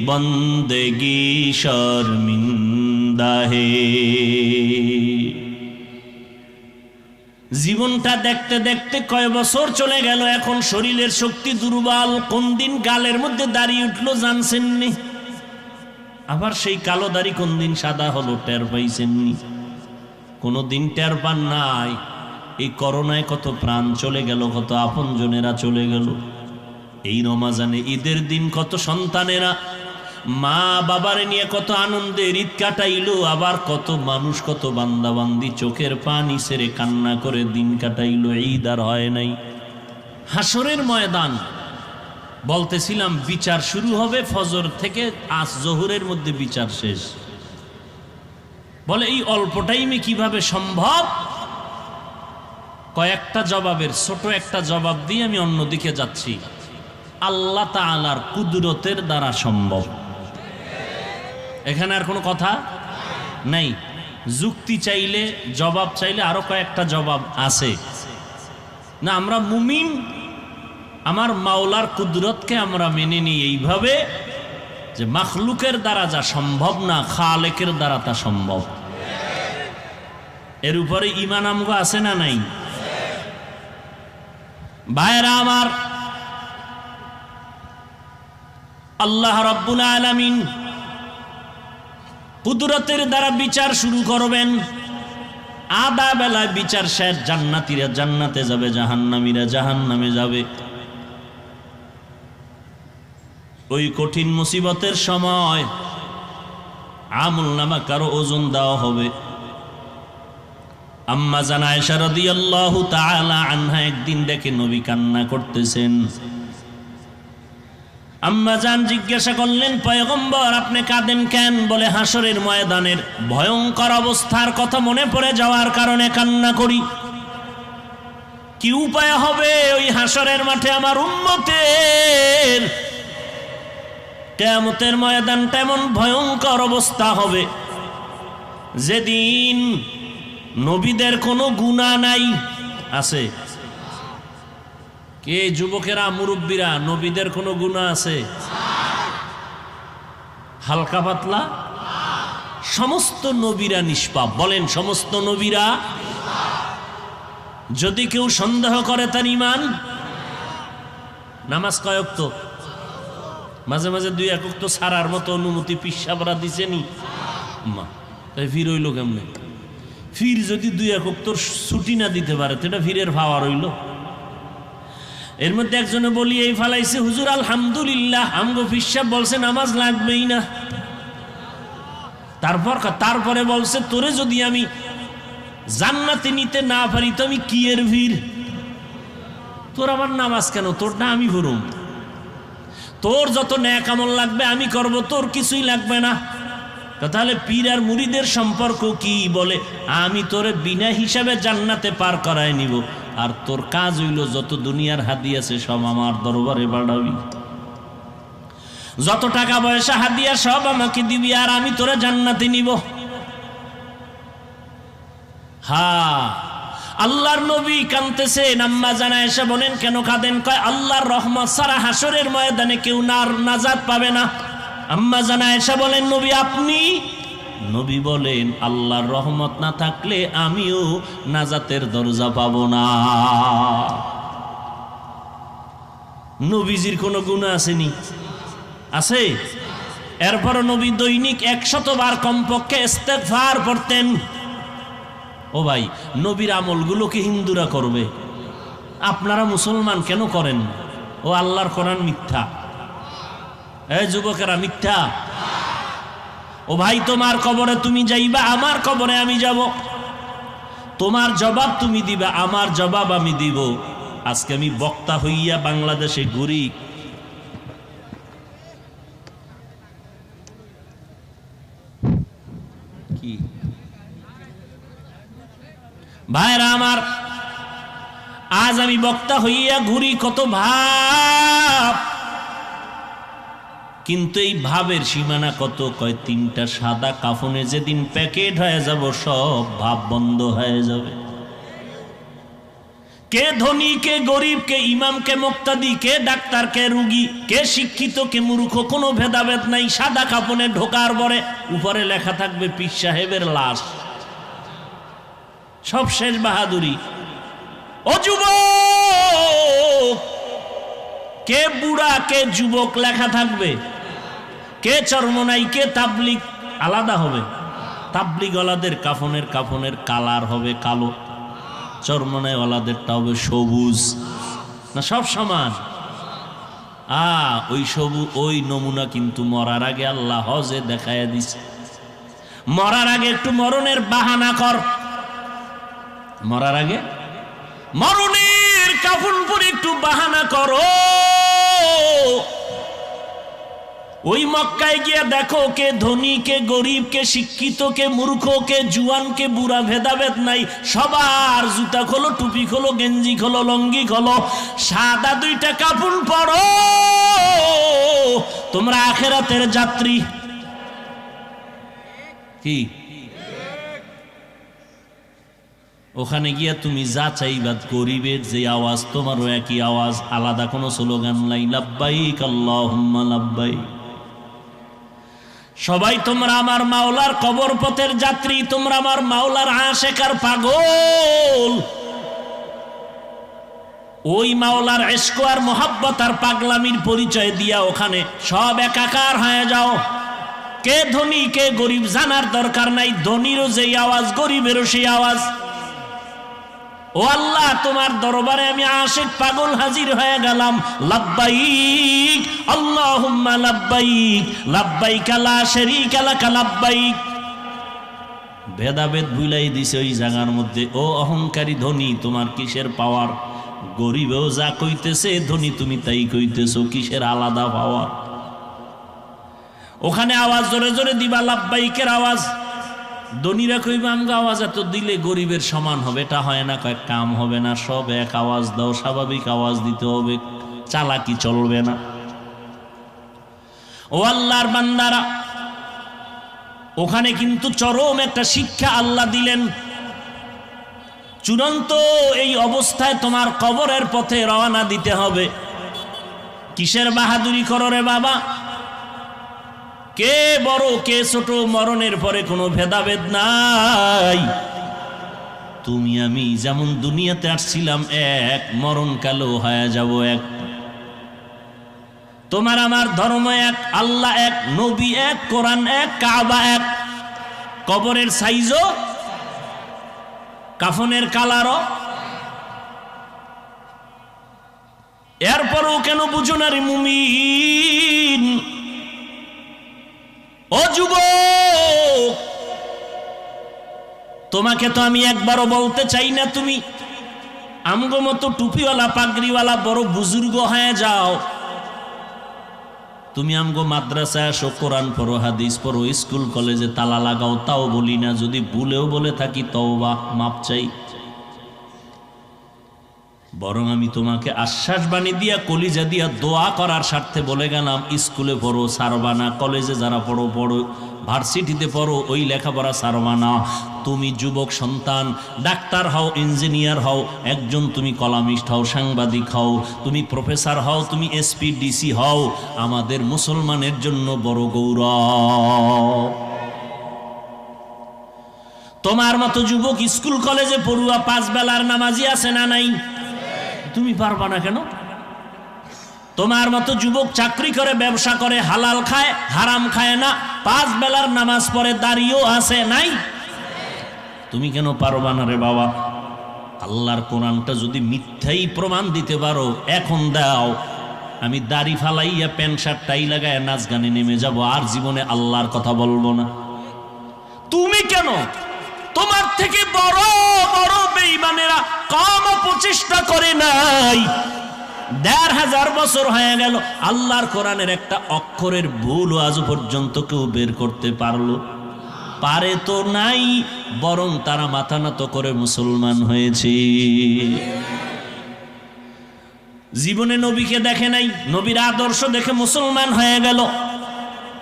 बंदगी शर्मिंदा है। জীবনটা দেখতে দেখতে কয় বছর চলে গেল, এখন শরীরের শক্তি দুর্বল, কোন দিন গালের মধ্যে দাড়ি উঠলো জানছেননি, আবার সেই কালো দাড়ি কোন দিন সাদা হলো টের পাইছেননি, কোনো দিন টের পান নাই। এই করোনায় কত প্রাণ চলে গেল, কত আপনজনেরা চলে গেল। এই রমজানে ঈদের দিন কত সন্তানেরা মা বাবার নিয়ে কত আনন্দের ঈদ কাটাইলো, আবার কত মানুষ, কত বান্দাবান্দি চোখের পানি ছেড়ে কান্না করে দিন কাটাইলো, ঈদ আর হয় নাই। হাসরের ময়দান বলতেছিলাম, বিচার শুরু হবে ফজর থেকে, আজ জোহরের মধ্যে বিচার শেষ। বলে এই অল্প টাইমে কিভাবে সম্ভব? কয়েকটা জবাবের ছোট একটা জবাব দিয়ে আমি অন্যদিকে যাচ্ছি। আল্লাহ তাআলার কুদরতের দ্বারা সম্ভব। এখানে আর কোনো কথা নাই। যুক্তি চাইলে, জবাব চাইলে আরো কয়েকটা জবাব আছে না। আমরা মুমিন, আমার মাওলার কুদরতকে আমরা মেনে নিই এইভাবে যে মাখলুকের দ্বারা যা সম্ভব না, খালেকের দ্বারা তা সম্ভব। এর উপরে ঈমান আমগো আছে না নাই? ভাইরা আমার, আল্লাহ রাব্বুল আলামিন কুদরতের দ্বারা বিচার শুরু করবেন। আধা বেলায় বিচার শেষ, জান্নাতীরা জান্নাতে যাবে, জাহান্নামীরা জাহান্নামে যাবে। ওই কঠিন মুসিবতের সময় আমলনামা কারো ওজন দেওয়া হবে। আম্মা জান আয়েশা রাদিয়াল্লাহু তাআলা আনহা একদিন দেখে নবী কান্না করতেছেন। আম্মা জান জিজ্ঞাসা করলেন, পয়গম্বর আপনি কাঁদেন কেন? বলে হাসরের ময়দানের ভয়ঙ্কর অবস্থার কথা মনে পড়ে যাওয়ার কারণে কান্না করি। কি উপায় হবে ওই হাসরের মাঠে আমার উম্মতের? কিয়ামতের ময়দানটা এমন ভয়ঙ্কর অবস্থা হবে যেদিন নবীদের কোনো গুনাহ নাই। আছে কে? যুবকেরা, মুরব্বীরা, নবীদের কোনো গুনাহ আছে? হালকা পাতলা? সমস্ত নবীরা নিষ্পাপ। বলেন সমস্ত নবীরা। যদি কেউ সন্দেহ করে তার ঈমান। নামাজ কয় ওয়াক্ত? মাঝে মাঝে 2 একক তো সারার মতো অনুমতি পিসাবরা দিছেনি মা, তাই ফির হইল কেমনে? ফির যদি 2 একক তোর ছুটি না দিতে পারে সেটা ফিরের ভাওয়া রইল। এর মধ্যে একজনে বলি এই ফালাইছে, হুজুর আলহামদুলিল্লাহ আমগো পিসাব বলছে নামাজ লাগবেই না। তারপরে বলছে তোরে যদি আমি জান্নাতে নিতে না পারি তো আমি কি এর ভিড়, তোর আমার নামাজ কেন, তোর না আমি ভরুম, তোর যত নেক আমল লাগবে আমি করব, তোর কিছুই লাগবে না। তাহলে পীর আর মুরিদের সম্পর্ক কি? বলে আমি তোরে বিনা হিসাবে জান্নাতে পার করায় নিব, আর তোর কাজ হইল যত দুনিয়ার হাদিয়া আছে সব আমার দরবারে বাড়াবি, যত টাকা পয়সা হাদিয়া সব আমাকে দিবি, আর আমি তোরে জান্নাতে নিব। হ্যাঁ, আল্লাহর নবী কাঁদতেছেন, আম্মা জানা এসে বলেন কেন কাঁদেন? কয় আল্লাহর রহমত ছাড়া হাসরের ময়দানে কেউ নাজাত পাবে না। আম্মা জানা এসে বলেন নবী আপনি? নবী বলেন আল্লাহর রহমত না থাকলে আমিও নাজাতের দরজা পাবো না। নবীজির কোনো গুনাহ আসেনি? আছে। এরপর নবী দৈনিক 100 বার কমপক্ষে ইস্তেগফার পড়তেন। ও ভাই, নবীর আমলগুলোকে হিন্দুরা করবে, আপনারা মুসলমান কেন করেন? ও আল্লাহর কোরআন মিথ্যা, এই যুবকেরা মিথ্যা। ও ভাই, তোমার কবরে তুমি যাইবা, আমার কবরে আমি যাব, তোমার জবাব তুমি দিবা, আমার জবাব আমি দিব। আজকে আমি বক্তা হইয়া বাংলাদেশে ঘুরি, কি ভাইরা আমার, আজ আমি বক্তা হইয়া ঘুরি, কত ভাব, কিন্তু এই ভাবের সীমানা কত? কয় 3টা সাদা কাফনে যেদিন প্যাকেট হয়ে যাব সব ভাব বন্ধ হয়ে যাবে। কে ধনী, কে গরিব, কে ইমাম, কে মুক্তাদি, কে ডাক্তার, কে রুগী, কে শিক্ষিত, কে মূর্খ, কোনো ভেদাভেদ নাই। সাদা কাফনে ঢোকার পরে উপরে লেখা থাকবে পীর সাহেবের লাশ, সব শেষ বাহাদুরি। ও যুবক, কে বুড়া, কে যুবক লেখা থাকবে, কে চরমনাই, কে তাবলিগ আলাদা হবে। তাবলিগ ওয়ালাদের কাফনের কালার হবে কালো, চরমনাই ওয়ালাদেরটা হবে সবুজ, না সব সমান? ওই সবুজ, ওই নমুনা কিন্তু মরার আগে আল্লাহ হজে দেখাইয়া দিছে। মরার আগে একটু মরণের বাহানা কর, মরার আগে মরণের কাফন পরে একটু বাহানা করো। ওই মক্কায় গিয়া দেখো, কে ধনী, কে গরিব, কে শিক্ষিত, কে মূর্খ, কে জুয়ান, কে বুড়া, ভেদাভেদ নাই। সবার জুতা খোলো, টুপি খোলো, গেঞ্জি খোলো, লঙ্গি খোলো, সাদা 2টা কাফন পরো, তোমরা আখিরাতের যাত্রী। কি ওখানে গিয়া তুমি যা চাইবা, গরিবের যে আওয়াজ তোমারও একই আওয়াজ, আলাদা কোনো স্লোগান নাই। লাব্বাইক আল্লাহুম্মা লাব্বাইক। সবাই তোমরা আমার মাওলার কবর পথের যাত্রী, তোমরা আমার মাওলার আশিক আর পাগল। ওই মাওলার ইশক আর মোহাব্বত আর পাগলামির পরিচয় দিয়া ওখানে সব একাকার হয়ে যাও। কে ধনী, কে গরিব জানার দরকার নাই, ধনীরও যেই আওয়াজ, গরিবেরও সেই আওয়াজ। ও আল্লাহ, তোমার দরবারে আমি আশিক পাগল হাজির হয়ে গেলাম। লাব্বাইক আল্লাহুম্মা লাব্বাইক, লাব্বাইক লা শারীকা লাক লাব্বাইক। ভেদাভেদ ভুলাই দিছে ওই জায়গার মধ্যে। ও অহংকারী ধনী, তোমার কিসের পাওয়ার? গরিবেও যা কইতেছে ধনী তুমি তাই কইতেছো, কিসের আলাদা পাওয়ার? ওখানে আওয়াজ জোরে জোরে দিবা, লাব্বাইকের আওয়াজ। ধনীরা কইবা আমগো আওয়াজ এত দিলে গরিবের সমান হবে, এটা হয় না। কয়েক কাম হবে না, সব এক আওয়াজ দাও, স্বাভাবিক আওয়াজ দিতে হবে, চালাকি চলবে না। ও আল্লাহর বান্দারা, ওখানে কিন্তু চরম একটা শিক্ষা আল্লাহ দিলেন। চূড়ান্ত এই অবস্থায় তোমার কবরের পথে রওনা দিতে হবে। কিসের বাহাদুরি করো রে বাবা? কে বড়, কে ছোট, মরণের পরে কোনো ভেদাভেদ নাই। তুমি আমি যেমন দুনিয়াতে আসছিলাম এক, মরণকালেও হয়ে যাব এক। তোমার আমার ধর্ম এক, আল্লাহ এক, নবী এক, কোরআন এক, কাবা এক, কবরের সাইজও, কাফনের কালারও। এরপরও কেন বুঝো না রে মুমিন? ও যুবক, তোমাকে তো আমি একবারও বলতে চাই না তুমি আমগো মতো টুপিওয়ালা পাগড়িওয়ালা বড় বুজুর্গ হয়ে যাও। তুমি আমগো মাদ্রাসায় আসো, কোরআন পড়ো, হাদিস পড়ো, স্কুল কলেজে তালা লাগাও, তাও বলি না। যদি ভুলেও বলে থাকি তওবা, মাপ চাই। বরং আমি তোমাকে আশ্বাস বাণী দিয়া, কলিজা দিয়া, দোয়া করার স্বার্থে বলে গেলাম, স্কুলে পড়ো, সারবানা। কলেজে যারা পড়ো পড়ো, ভার্সিটিতে পড়ো, ওই লেখাপড়া সারবানা। তুমি যুবক সন্তান, ডাক্তার হও, ইঞ্জিনিয়ার হও, একজন তুমি কলামিস্ট হও, সাংবাদিক হও, তুমি প্রফেসর হও, তুমি এসপি ডিসি হও, আমাদের মুসলমানের জন্য বড় গৌরব। তোমার মতো যুবক স্কুল কলেজে পড়ুয়া 5 বেলার নামাজি আছে না নাই? তুমি পারবা না কেন? তোমার মতো যুবক চাকরি করে, ব্যবসা করে, হালাল খায়, হারাম খায় না, 5 বেলার নামাজ পড়ে, দাঁড়িয়েও আছে নাই? তুমি কেন পারবা না রে বাবা? আল্লাহর কোরআনটা যদি মিথ্যাই প্রমাণ দিতে পারো, এখন দাও, আমি দাড়ি ফালাইয়া প্যান্ট শার্ট টাই লাগায় নাচ গানে নেমে যাব, আর জীবনে আল্লাহর কথা বলবো না। তুমি কেন? তোমার থেকে বড় বড় বেঈমানেরা কম প্রচেষ্টা করে নাই। ১,৫০০ বছর হয়ে গেল, আল্লাহর কোরআনের একটা অক্ষরের ভুল আজ পর্যন্ত কেউ বের করতে পারে তো নাই, বরং তারা মাথা নত করে মুসলমান হয়েছে। জীবনে নবীকে দেখে নাই, নবীর আদর্শ দেখে মুসলমান হয়ে গেল।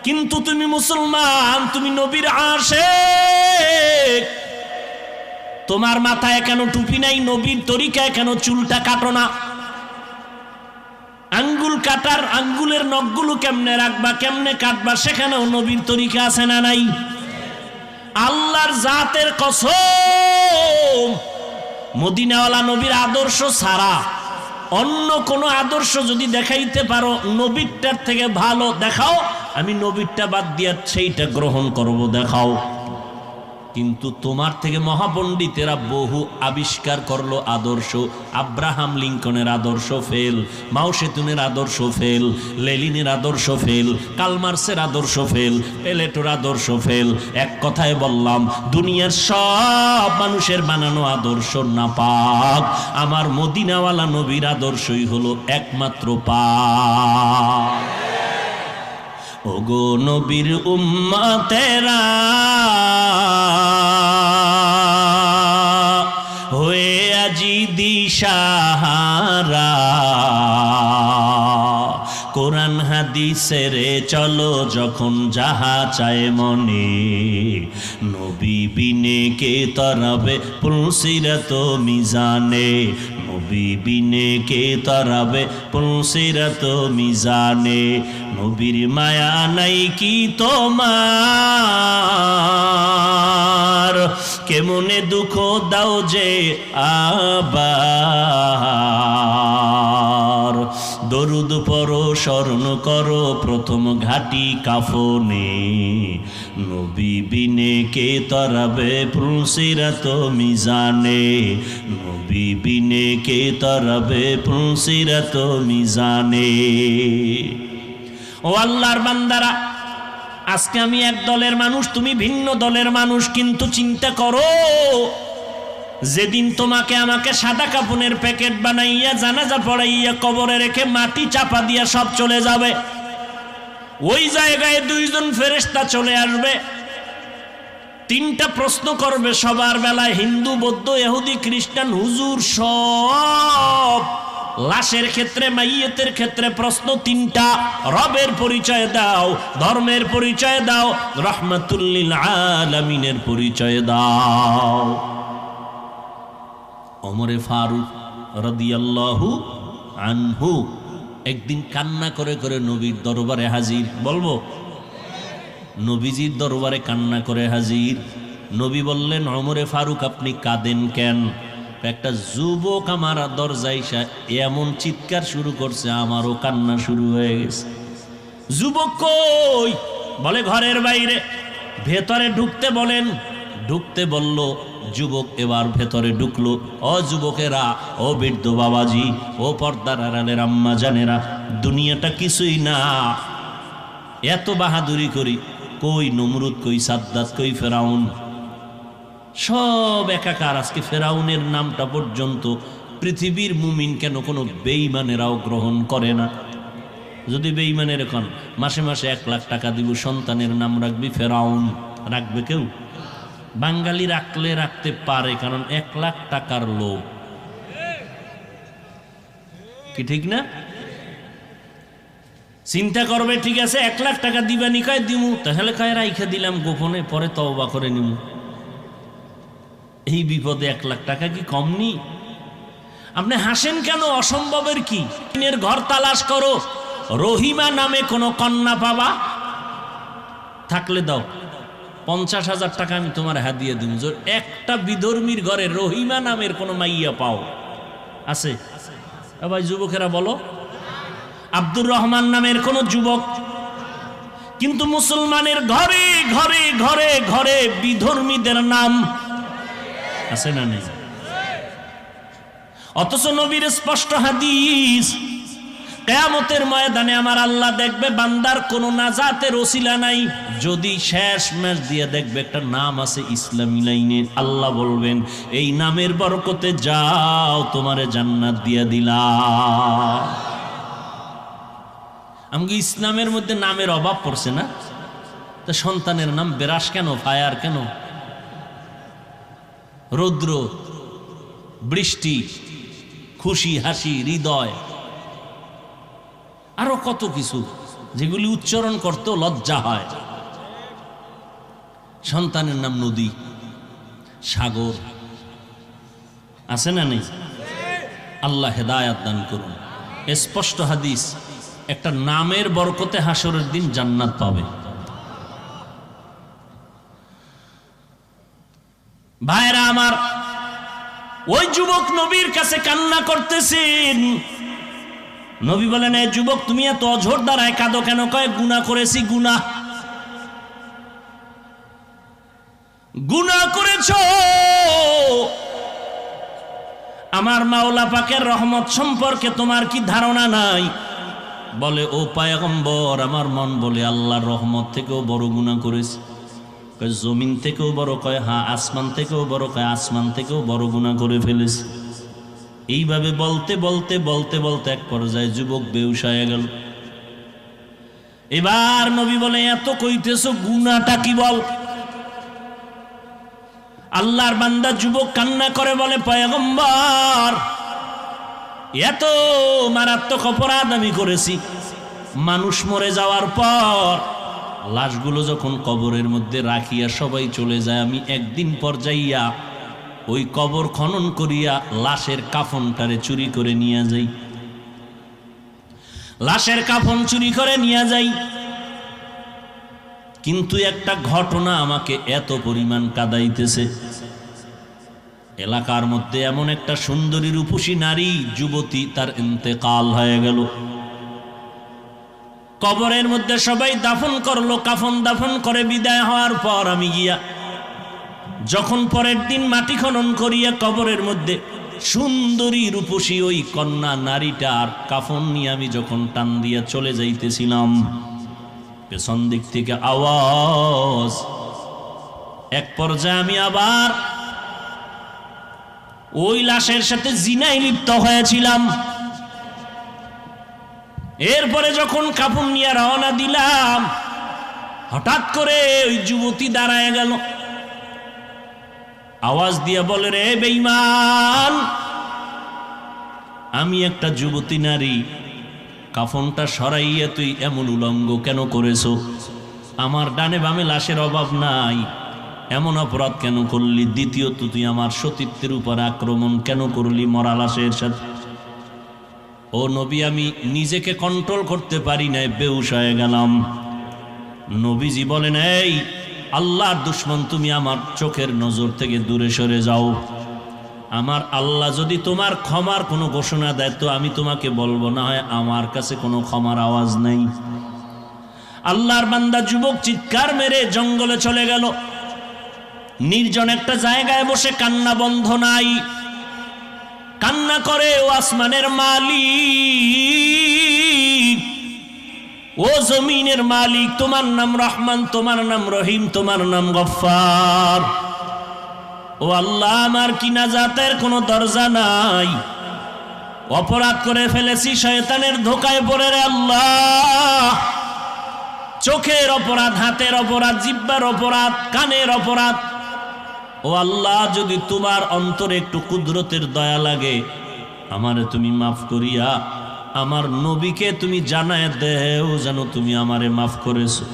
কিন্তু তুমি মুসলমান, তুমি নবীর আশিক। তোমার মাথায় কেন টুপি নাই? নবীর তরিকায় কেন চুলটা কাটো না? আঙ্গুল কাটার, আঙ্গুলের নখগুলো কেমনে রাখবা, কেমনে কাটবা, সেখানেও নবীর তরিকা আছে না নাই? আল্লাহর জাতের কসম, মদিনাওয়ালা নবীর আদর্শ ছাড়া অন্য কোন আদর্শ যদি দেখাইতে পারো নবীরটার থেকে ভালো, দেখাও, আমি নবীরটা বাদ দিয়া সেইটা গ্রহণ করব, দেখাও। কিন্তু তোমার থেকে মহাপণ্ডিতেরা বহু আবিষ্কার করলো আদর্শ। আব্রাহাম লিঙ্কনের আদর্শ ফেল, মাও সেতুনের আদর্শ ফেল, লেনিনের আদর্শ ফেল, কালমার্সের আদর্শ ফেল, প্লেটোর আদর্শ ফেল। এক কথায় বললাম, দুনিয়ার সব মানুষের বানানো আদর্শ নাপাক, আমার মদিনাওয়ালা নবীর আদর্শই হলো একমাত্র পাক। ওগো নবীর উম্মতেরা, হয়ে আজি দিশাহারা, কোরআন হাদিসের চলো যখন যাহা চায় মনে, নবী বিনে কে তরাবে পুলসিরাত মিজানে, নবী বিনে কে তরাবে পুলসিরাত মিজানে। নবীর মায়া নাই কি তোমার, কেমনে দুঃখ দাও যে আবার, দরুদ পড়ো স্মরণ করো প্রথম ঘাটি কাফনে, নবী বিনে কে তরাবে পুলসিরাত মিজানে, নবী বিনে কে তরাবে পুলসিরাত মিজানে। ও আল্লাহর বান্দারা, আজকে আমি এক দলের মানুষ, তুমি ভিন্ন দলের মানুষ, কিন্তু চিন্তা করো, যেদিন তোমাকে আমাকে সাদা কাপনের প্যাকেট বানাইয়া জানাজা পড়াইয়া কবরে রেখে মাটি চাপা দিয়া সব চলে যাবে, ওই জায়গায় 2 জন ফেরেশতা চলে আসবে, 3টা প্রশ্ন করবে সবার বেলায়, হিন্দু, বৌদ্ধ, ইহুদি, খ্রিস্টান, হুজুর, সব লাশের ক্ষেত্রে, মাইয়তের ক্ষেত্রে প্রশ্ন 3টা। রবের পরিচয় দাও, ধর্মের পরিচয় দাও, রাহমাতুল লিল আলামিনের পরিচয় দাও। ওমরে ফারুক রাদিয়াল্লাহু আনহু একদিন কান্না করে করে নবীর দরবারে হাজির। বলবো, নবীজির দরবারে কান্না করে হাজির। নবী বললেন, ওমরে ফারুক আপনি কাঁদেন কেন? একটা যুবক আমার দরজায় এসে এমন চিৎকার শুরু করছে, আমারও কান্না শুরু হয়ে গেছে। যুবক কই? বলে ঘরের বাইরে। ভেতরে ঢুকতে বলেন, ঢুকতে বলল। যুবক এবার ভেতরে ঢুকলো। ও যুবকেরা, ও বৃদ্ধ বাবাজি, ও পর্দার আড়ালের আম্মা জানেরা, দুনিয়াটা কিছুই না। এত বাহাদুরি করি, কই নমরুদ, কই সাদ্দাত, কই ফেরাউন, সব একাকার। আজকে ফেরাউনের নামটা পর্যন্ত পৃথিবীর মুমিন কেন কোনো বেঈমানেরাও গ্রহণ করে না। যদি বেঈমানের এখন মাসে মাসে 1 লাখ টাকা দিব, সন্তানের নাম রাখবি ফেরাউন, রাখবে কেউ? বাঙালি রাখলে রাখতে পারে, কারণ 1 লাখ টাকার লোভ। কি ঠিক না? চিন্তা করবে, ঠিক আছে 1 লাখ টাকা দিবানি, কয় দিমু, তাহলে কয় রাইখা দিলাম গোপনে, পরে তওবা করে নিমু। এই বিপদে 1 লাখ টাকা কি কম নি? আপনি হাসেন কেন? অসম্ভবের কি? ঘর তালাশ করো, রহিমা নামে কোনো কন্যা পাবা? থাকলে দাও, 50,000 টাকা আমি তোমার হাদিয়া দিন। একটা বিধর্মীর ঘরে রহিমা নামের কোনো মাইয়া পাও? আছে? ভাই যুবকেরা বলো। আব্দুর রহমান নামের কোন যুবক? কিন্তু মুসলমানের ঘরে ঘরে ঘরে ঘরে বিধর্মীদের নাম আছে না নেই? অথচ নবীর স্পষ্ট হাদিস, কিয়ামতের ময়দানে আমার আল্লাহ দেখবে বান্দার কোনো নাজাতের ওসিলা নাই, যদি শেষ ম্যাচ দিয়ে দেখবে একটা নাম আছে ইসলামী লাইনে, আল্লাহ বলবেন এই নামের বরকতে যাও, তোমারে জান্নাত দিয়ে দিলাম। আমাকে ইসলামের মধ্যে নামের অভাব পড়ছে না? তা সন্তানের নাম বেরাস কেন, ফায়ার কেন, রৌদ্র, বৃষ্টি, খুশি, হাসি, হৃদয়, আরো কত কিছু যেগুলি উচ্চারণ করতেও লজ্জা হয়। সন্তানের নাম নদী, সাগর, আছে না নেই? আল্লাহ হেদায়াত দান করুন। স্পষ্ট হাদিস, একটা নামের বরকতে হাসরের দিন জান্নাত পাবে। ভাইরা আমার, ওই যুবক নবীর কাছে কান্না করতেছেন। নবী বলেন, এই যুবক তুমি এত অঝোর দ্বারায় কাঁদো কেন? কয় গুনাহ করেছি। গুনাহ করেছো, আমার মাওলা পাকের রহমত সম্পর্কে তোমার কি ধারণা নাই? বলে, ও পয়গম্বর, আমার মন বলে আল্লাহর রহমত থেকেও বড় গুনাহ করেছি। কয় জমিন থেকেও বড়? কয় হ্যাঁ। আসমান থেকেও বড়? কয় আসমান থেকেও বড় গুনাহ করে ফেলেছি। এইভাবে বলতে বলতে বলতে বলতে এক পর্যায়ে যুবক বেহুশ হয়ে গেল। এবার নবী বলে, এত কইতেছো, গুনাহটা কি বল? আল্লাহর বান্দা যুবক কান্না করে বলে, পয়গম্বর, এত মারাত্মক অপরাধ আমি করেছি। মানুষ মরে যাওয়ার পর লাশগুলো যখন কবরের মধ্যে রাখিয়া সবাই চলে যায়, আমি একদিন পর যাইয়া ওই কবর খনন করিয়া লাশের কাফনটারে চুরি করে নিয়ে যাই। লাশের কাফন চুরি করে নিয়ে যাই। কিন্তু একটা ঘটনা আমাকে এত পরিমাণ কাঁদাইতেছে। এলাকার মধ্যে এমন একটা সুন্দরী রূপসী নারী যুবতী, তার ইন্তেকাল হয়ে গেল। কবরের মধ্যে সবাই দাফন করলো, কাফন দাফন করে বিদায় হওয়ার পর আমি গিয়া যখন পরের দিন মাটি খনন করিয়া কবরের মধ্যে সুন্দরী রূপসী ওই কন্যা নারীটার কাফন নিয়ে আমি যখন টান দিয়া চলে যাইতেছিলাম, পেছন দিক থেকে আওয়াজ। এক পর্যায়ে আমি আবার ওই লাশের সাথে জিনায় লিপ্ত হয়েছিলাম। এরপরে যখন কাফন নিয়ে রওনা দিলাম, হঠাৎ করে ওই যুবতী দাঁড়ায় গেল, আওয়াজ দিয়ে বলে, রে বেঈমান, আমি একটা যুবতী নারী, কাফনটা সরাইয়া তুই এমন উলঙ্গ কেন করেছো? আমার ডানে বামে লাশের অভাব নাই, এমন অপরাধ কেন করলি? দ্বিতীয়ত, তুই আমার সতীত্বের উপর আক্রমণ কেন করলি মরা লাশের সাথে? ও নবী, আমি নিজেকে কন্ট্রোল করতে পারি নাই, বেহুশ হয়ে গেলাম। নবীজি বলেন, এই আল্লাহর দুশমন, তুমি আমার চোখের নজর থেকে দূরে সরে যাও। আমার আল্লাহ যদি তোমার ক্ষমার কোনো ঘোষণা দেয় তো আমি তোমাকে বলবো, না হয় আমার কাছে কোনো ক্ষমার আওয়াজ নেই। আল্লাহর বান্দা যুবক চিৎকার মেরে জঙ্গলে চলে গেল। নির্জন একটা জায়গায় বসে কান্না বন্ধ নাই, কান্না করে ও আসমানের মালিক, ও জমিনের মালিক, তোমার নাম রহমান, তোমার নাম রহিম, তোমার নাম গফফার। ও আল্লাহ, আমার কি নাজাতের কোনো দরজা নাই? অপরাধ করে ফেলেছি, শয়তানের ধোকায় পড়ে রে আল্লাহ। চোখের অপরাধ, হাতের অপরাধ, জিহ্বার অপরাধ, কানের অপরাধ। ও আল্লাহ, যদি তোমার অন্তরে একটু কুদরতের দয়া লাগে, আমারে তুমি মাফ করিয়া আমার নবীকে তুমি জানায় দেও যেন তুমি আমারে মাফ করেছো।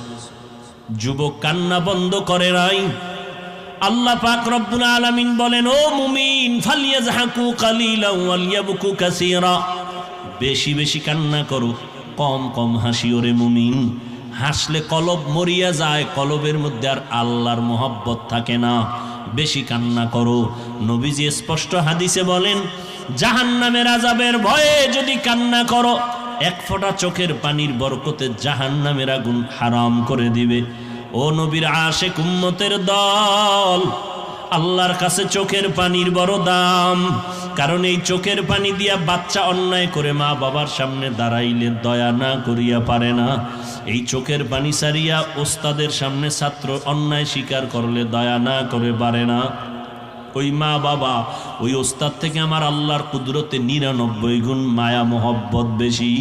যুবক কান্না বন্ধ করে নাই। আল্লাহ পাক রব্বুল আলামিন বলেন, ও মুমিন, ফালিয়াজহাকু কালিলা ওয়ালিয়াবকু কাসীরা, বেশি বেশি কান্না করো, কম কম হাসিও রে মুমিন। হাসলে কলব মরিয়া যায়, কলবের মধ্যে আর আল্লাহর মহব্বত থাকে না। বেশি কান্না করো। নবীজি স্পষ্ট হাদিসে বলেন, জাহান্নামের আযাবের ভয়ে যদি কান্না করো, এক ফোঁটা চোখের পানির বরকতে জাহান্নামের আগুন হারাম করে দিবে। ও নবীর আশিক উম্মতের দল, আল্লাহর কাছে চোখের পানির বড় দাম। কারণ এই চোখের পানি দিয়া বাচ্চা অন্যায় করে মা বাবার সামনে দাঁড়াইলে দয়া না করিয়া পারে না। এই চোখের পানি সারিয়া ওস্তাদের সামনে ছাত্র অন্যায় স্বীকার করলে দয়া না করে পারে না। ওই মা বাবা, ওই ওস্তাদ থেকে আমার আল্লাহর কুদরতে 99 গুণ মায়া মোহব্বত বেশি।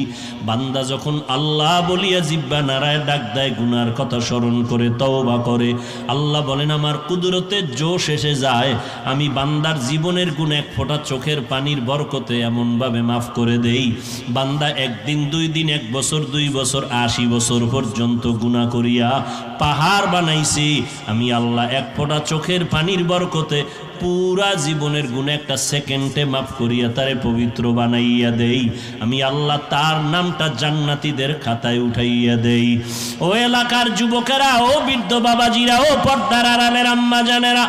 বান্দা যখন আল্লাহ বলিয়া জিহ্বা নাড়ায় ডাক দেয়, গুনার কথা স্মরণ করে তওবা করে, আল্লাহ বলেন আমার কুদরতে জোশ এসে যায়। আমি বান্দার জীবনের গুণ এক ফোঁটা চোখের পানির বরকতে এমনভাবে মাফ করে দেই, বান্দা একদিন, 2 দিন, 1 বছর, 2 বছর, 80 বছর পর্যন্ত গুনাহ করিয়া পাহাড় বানাইছি, আমি আল্লাহ এক ফোঁটা চোখের পানির বরকতে পুরা জীবনের গুণে একটা সেকেন্ডে মাফ করিয়া তারে পবিত্র বানাইয়া দেই। আমি আল্লাহ তার নামটা জান্নাতীদের খাতায় উঠাইয়া দেই। ও এলাকার যুবকেরা, ও বৃদ্ধ বাবাজিরা, ও পর্দার আড়ালের আম্মা জানেরা,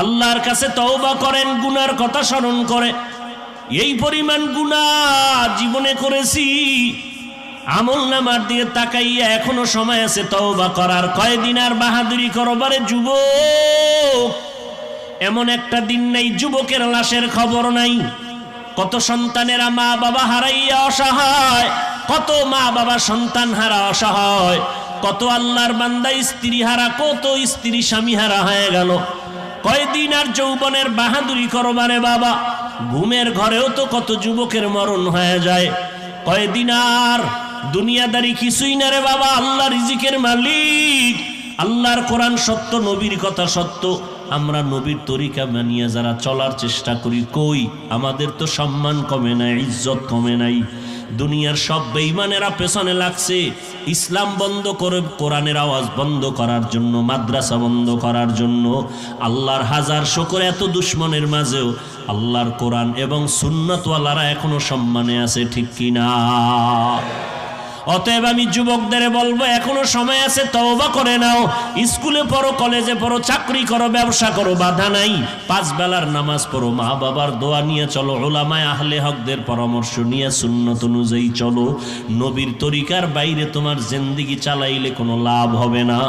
আল্লাহর কাছে তওবা করেন, গুনার কথা স্মরণ করে। এই পরিমাণ গুনাহ জীবনে করেছি, আমল নামার দিকে তাকাইয়া এখনো সময় আছে তওবা করার। কয়দিন আর বাহাদুরি করবারে যুবক? এমন একটা দিন নাই যুবকের লাশের খবর নাই। কত সন্তানেরা মা বাবা হারাইয়া অসহায়, কত মা বাবা সন্তান হারা অসহায়, কত আল্লাহর বান্দা স্ত্রী হারা, কত স্ত্রী স্বামী হারা হয়ে গেল। কয়দিন আর যৌবনের বাহাদুরি করবারে বাবা? ঘুমের ঘরেও তো কত যুবকের মরণ হয়ে যায়। কয়দিন আর দুনিয়াদারি কিছুই না রে বাবা। আল্লাহ রিজিকের মালিক, আল্লাহর কোরআন সত্য, নবীর কথা সত্য। আমরা নবীর তরিকা মানিয়া যারা চলার চেষ্টা করি, কই আমাদের তো সম্মান কমে নাই, ইজ্জত কমে নাই। দুনিয়ার সব বেঈমানেরা পেছনে লাগছে ইসলাম বন্ধ করে, কোরআনের আওয়াজ বন্ধ করার জন্য, মাদ্রাসা বন্ধ করার জন্য। আল্লাহর হাজার শুকর, এত দুশ্মনের মাঝেও আল্লাহর কোরআন এবং সুন্নতওয়ালারা এখনো সম্মানে আছে, ঠিক কিনা? অতএব আমি যুবকদের বলবো, এখনো সময় আছে, তওবা করে নাও। স্কুলে পড়ো, কলেজে পড়ো, চাকরি করো, ব্যবসা করো, বাধা নাই। 5 বেলার নামাজ পড়ো, মা বাবার দোয়া নিয়ে চলো, উলামায়ে আহলে হকদের পরামর্শ নিয়ে সুন্নত অনুযায়ী চলো। নবীর তরিকার বাইরে তোমার জিন্দেগি চালাইলে কোনো লাভ হবে না।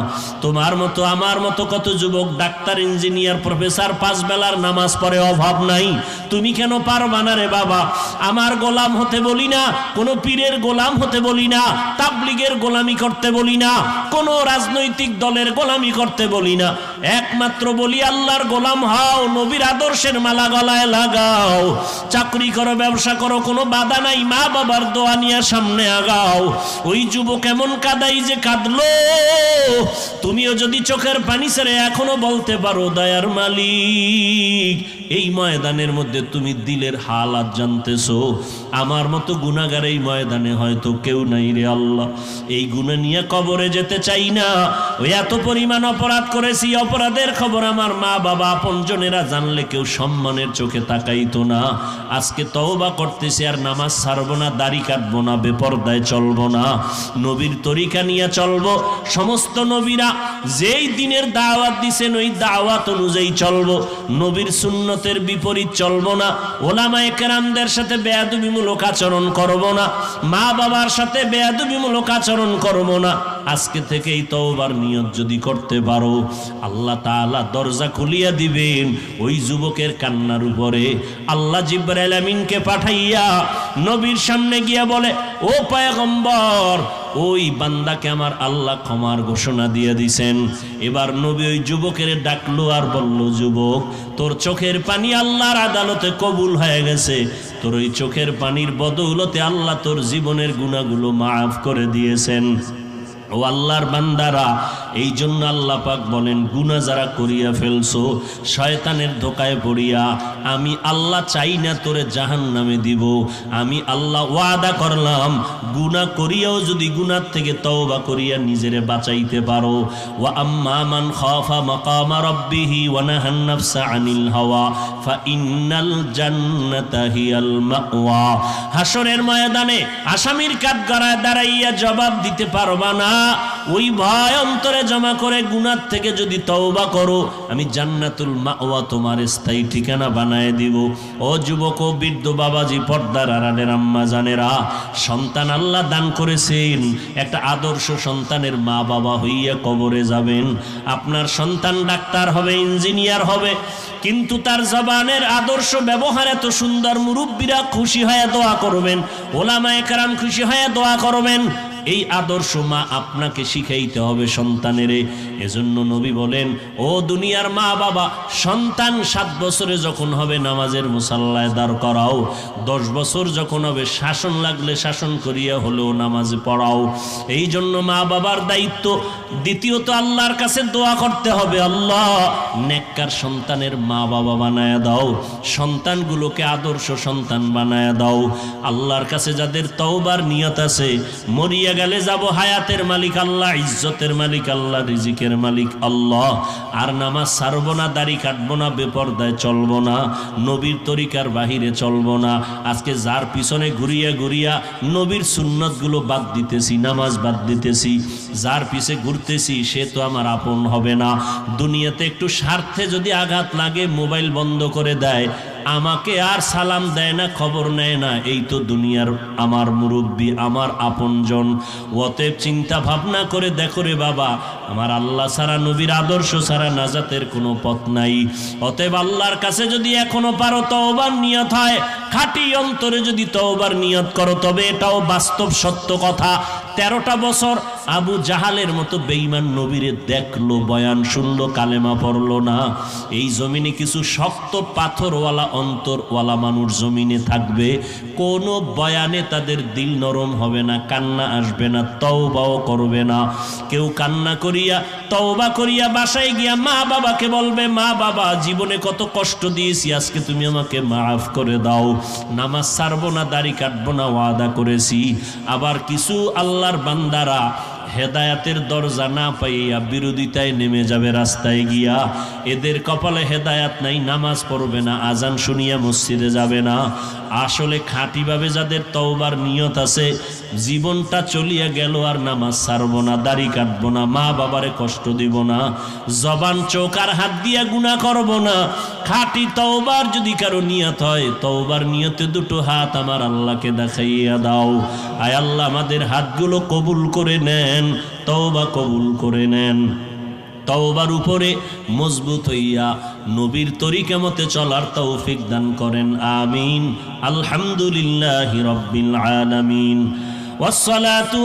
তোমার মতো আমার মতো কত যুবক ডাক্তার, ইঞ্জিনিয়ার, প্রফেসর 5 বেলার নামাজ পড়ে, অভাব নাই। তুমি কেন পারবা না রে বাবা? আমার গোলাম হতে বলি না, কোনো পীরের গোলাম হতে বলি না, তাবলীগের গোলামি করতে বলি না, কোন রাজনৈতিক দলের গোলামি করতে বলি না। একমাত্র বলি আল্লাহর গোলাম হও, নবীর আদর্শের মালা গলায় লাগাও। চাকরি করো, ব্যবসা করো, কোনো বাধা নাই, মা বাবার দোয়া নিয়ে সামনে আগাও। ওই যুবক এমন কাদাই যে কাঁদলো, তুমিও যদি চোখের পানি ছেড়ে এখনো বলতে পারো, দয়ার মালিক, এই ময়দানের মধ্যে তুমি দিলের হালাত জানতেছো। আমার মতো গুনাহগার এই ময়দানে হয়তো কেউ নাই রে আল্লাহ। এই গুনাহ নিয়ে কবরে যেতে চাই না। ওই এত পরিমাণ অপরাধ করেছি, অপরাধের খবর আমার মা বাবা আপনজনেরা জানলে কেউ সম্মানের চোখে তাকাইতো না। আজকে তওবা করতেছি, আর নামাজ ছাড়বো না, দাড়ি কাটবো না, বেপরদায় চলবো না, নবীর তরিকা নিয়ে চলবো। সমস্ত নবীরা যেই দিনের দাওয়াত দিছেন ওই দাওয়াত অনুযায়ী চলবো। নবীর সুন্নতের বিপরীত চলবো না। ওলামায়ে কেরামদের সাথে বেয়াদবিমূলক আচরণ করবো না। মা বাবার সাথে বেয়াদবিমূলক আচরণ করব না। আজকে থেকেই তওবার নিয়ত যদি করতে পারো, আল্লাহ তাআলা দরজা খুলিয়া দিবেন ওই যুবকের কান্নার উপরে। আল্লাহ জিবরাইল আমিনকে পাঠাইয়া নবীর সামনে গিয়া বলে, ও পয়গম্বর, ওই বান্দাকে আমার আল্লাহ ক্ষমার ঘোষণা দিয়ে দিছেন। এবার নবী ওই যুবকের ডাকলো আর বলল, যুবক, তোর চোখের পানি আল্লাহর আদালতে কবুল হয়ে গেছে। তোর ওই চোখের পানির বদৌলতে আল্লাহ তোর জীবনের গুনাহগুলো মাফ করে দিয়েছেন। ও আল্লাহর বান্দারা, এই জন্য আল্লাহ পাক বলেন, গুনাহ যারা করিয়া ফেলছো শয়তানের ধোকায় পড়িয়া, আমি আল্লাহ চাই না তোরে জাহান্নামে দিব। আমি আল্লাহ ওয়াদা করলাম, গুনাহ করিয়াও যদি গুনাহ থেকে তওবা করিয়া নিজেরে বাঁচাইতে পারো। ওয়া আম্মা মান খাফা মাকামা রাব্বিহি ওয়া নাহান নাফসা আনিল হাওয়া ফা ইন্নাল জান্নাতা হিয়াল মাওয়া। হাসরের ময়দানে আসামির কাঠগড়ায় দাঁড়াইয়া জবাব দিতে পারবা না। ওই ভয় অন্তরে জমা করে গুনাহ থেকে যদি তওবা করো, আমি জান্নাতুল মাওয়া তোমার স্থায়ী ঠিকানা বানায় দিব। ও যুবক, ও বৃদ্ধ বাবাজি, পর্দার আড়ালের আম্মা জানেরা, সন্তান আল্লাহ দান করেছেন। একটা আদর্শ সন্তানের মা বাবা হইয়া কবরে যাবেন। আপনার সন্তান ডাক্তার হবে, ইঞ্জিনিয়ার হবে, কিন্তু তার জবানের আদর্শ ব্যবহার এত সুন্দর, মুরব্বীরা খুশি হয়ে দোয়া করবেন, ওলামায়ে কেরাম খুশি হয়ে দোয়া করবেন। এই আদর্শ মা আপনাকে শিখাইতে হবে সন্তানেরে। এজন্য নবী বলেন, ও দুনিয়ার মা বাবা, সন্তান 7 বছরে যখন হবে নামাজের মুসাল্লায় দাঁড় করাও, 10 বছর যখন হবে শাসন লাগলে শাসন করিয়া হলেও নামাজে পড়াও। এই জন্য মা বাবার দায়িত্ব। দ্বিতীয়ত আল্লাহর কাছে দোয়া করতে হবে, আল্লাহ নেককার সন্তানের মা বাবা বানায়া দাও, সন্তানগুলোকে আদর্শ সন্তান বানায়া দাও। আল্লাহর কাছে যাদের তওবার নিয়ত আছে, মরিয়া গেলে যাব হায়াতের মালিক আল্লাহ, ইজ্জতের মালিক আল্লাহ, রিজিকের মালিক আল্লাহ। আর নামাজ ছাড়বো না, দাড়ি কাটবো না, বেপরদায় চলবো না, নবীর তরিকার বাহিরে চলবো না। আজকে যার পিছনে ঘুরিয়া ঘুরিয়া নবীর সুন্নতগুলো বাদ দিতেছি, নামাজ বাদ দিতেছি, যার পিছে ঘুরতেছি সে তো আমার আপন হবে না। দুনিয়াতে একটু স্বার্থে যদি আঘাত লাগে মোবাইল বন্ধ করে দেয়, আমাকে আর সালাম দেয় না, খবর নেয় না, এই তো দুনিয়ার আমার মুরব্বী, আমার আপনজন। অতএব চিন্তা ভাবনা করে দেখো রে বাবা, আমার আল্লাহ ছাড়া, নবীর আদর্শ ছাড়া নাজাতের কোনো পথ নাই। অতএব আল্লাহর কাছে যদি এখনো পারো তওবার নিয়ত হয়, খাঁটি অন্তরে যদি তওবার নিয়ত করো, তবে এটাও বাস্তব সত্য কথা। 13টা বছর আবু জাহালের মতো বেঈমান নবীরে দেখলো, বয়ান শুনলো, কালেমা পড়লো না। এই জমিনে কিছু শক্ত পাথরওয়ালা অন্তরওয়ালা মানুষ জমিনে থাকবে, কোনো বয়ানে তাদের দিল নরম হবে না, কান্না আসবে না, তওবাও করবে না। কেউ কান্না করিয়া তওবা করিয়া বাসায় গিয়া মা বাবাকে বলবে, মা বাবা, জীবনে কত কষ্ট দিয়েছি, আজকে তুমি আমাকে মাফ করে দাও, নামাজ ছাড়বো না, দাড়ি কাটবো না, ওয়াদা করেছি। আবার কিছু আল্লাহর বান্দারা হেদায়াতের দরজা না পাইয়া বিরোধিতায় নেমে যাবে রাস্তায় গিয়া। এদের কপালে হেদায়াত নাই, নামাজ পড়বে না, আজান শুনিয়া মসজিদে যাবে না। আসলে খাঁটিভাবে যাদের তওবার নিয়ত আছে, জীবনটা চলিয়া গেল আর নামাজ ছাড়বো না, দাড়ি কাটবো না, মা বাবারে কষ্ট দিব না, জবান চোখ আর হাত দিয়া গুনাহ করব না। খাঁটি তওবার যদি কারো নিয়ত হয়, তওবার নিয়তে দুটো হাত আমার আল্লাহকে দেখাইয়া দাও। আয় আল্লাহ, আমাদের হাতগুলো কবুল করে নেন, তওবা কবুল করে নেন। তওবার উপরে মজবুত হইয়া নবীর তরিকা মতে চলার তৌফিক দান করেন, আমিন। আলহামদুলিল্লাহি রাব্বিল আলামিন। ওয়াসসালাতু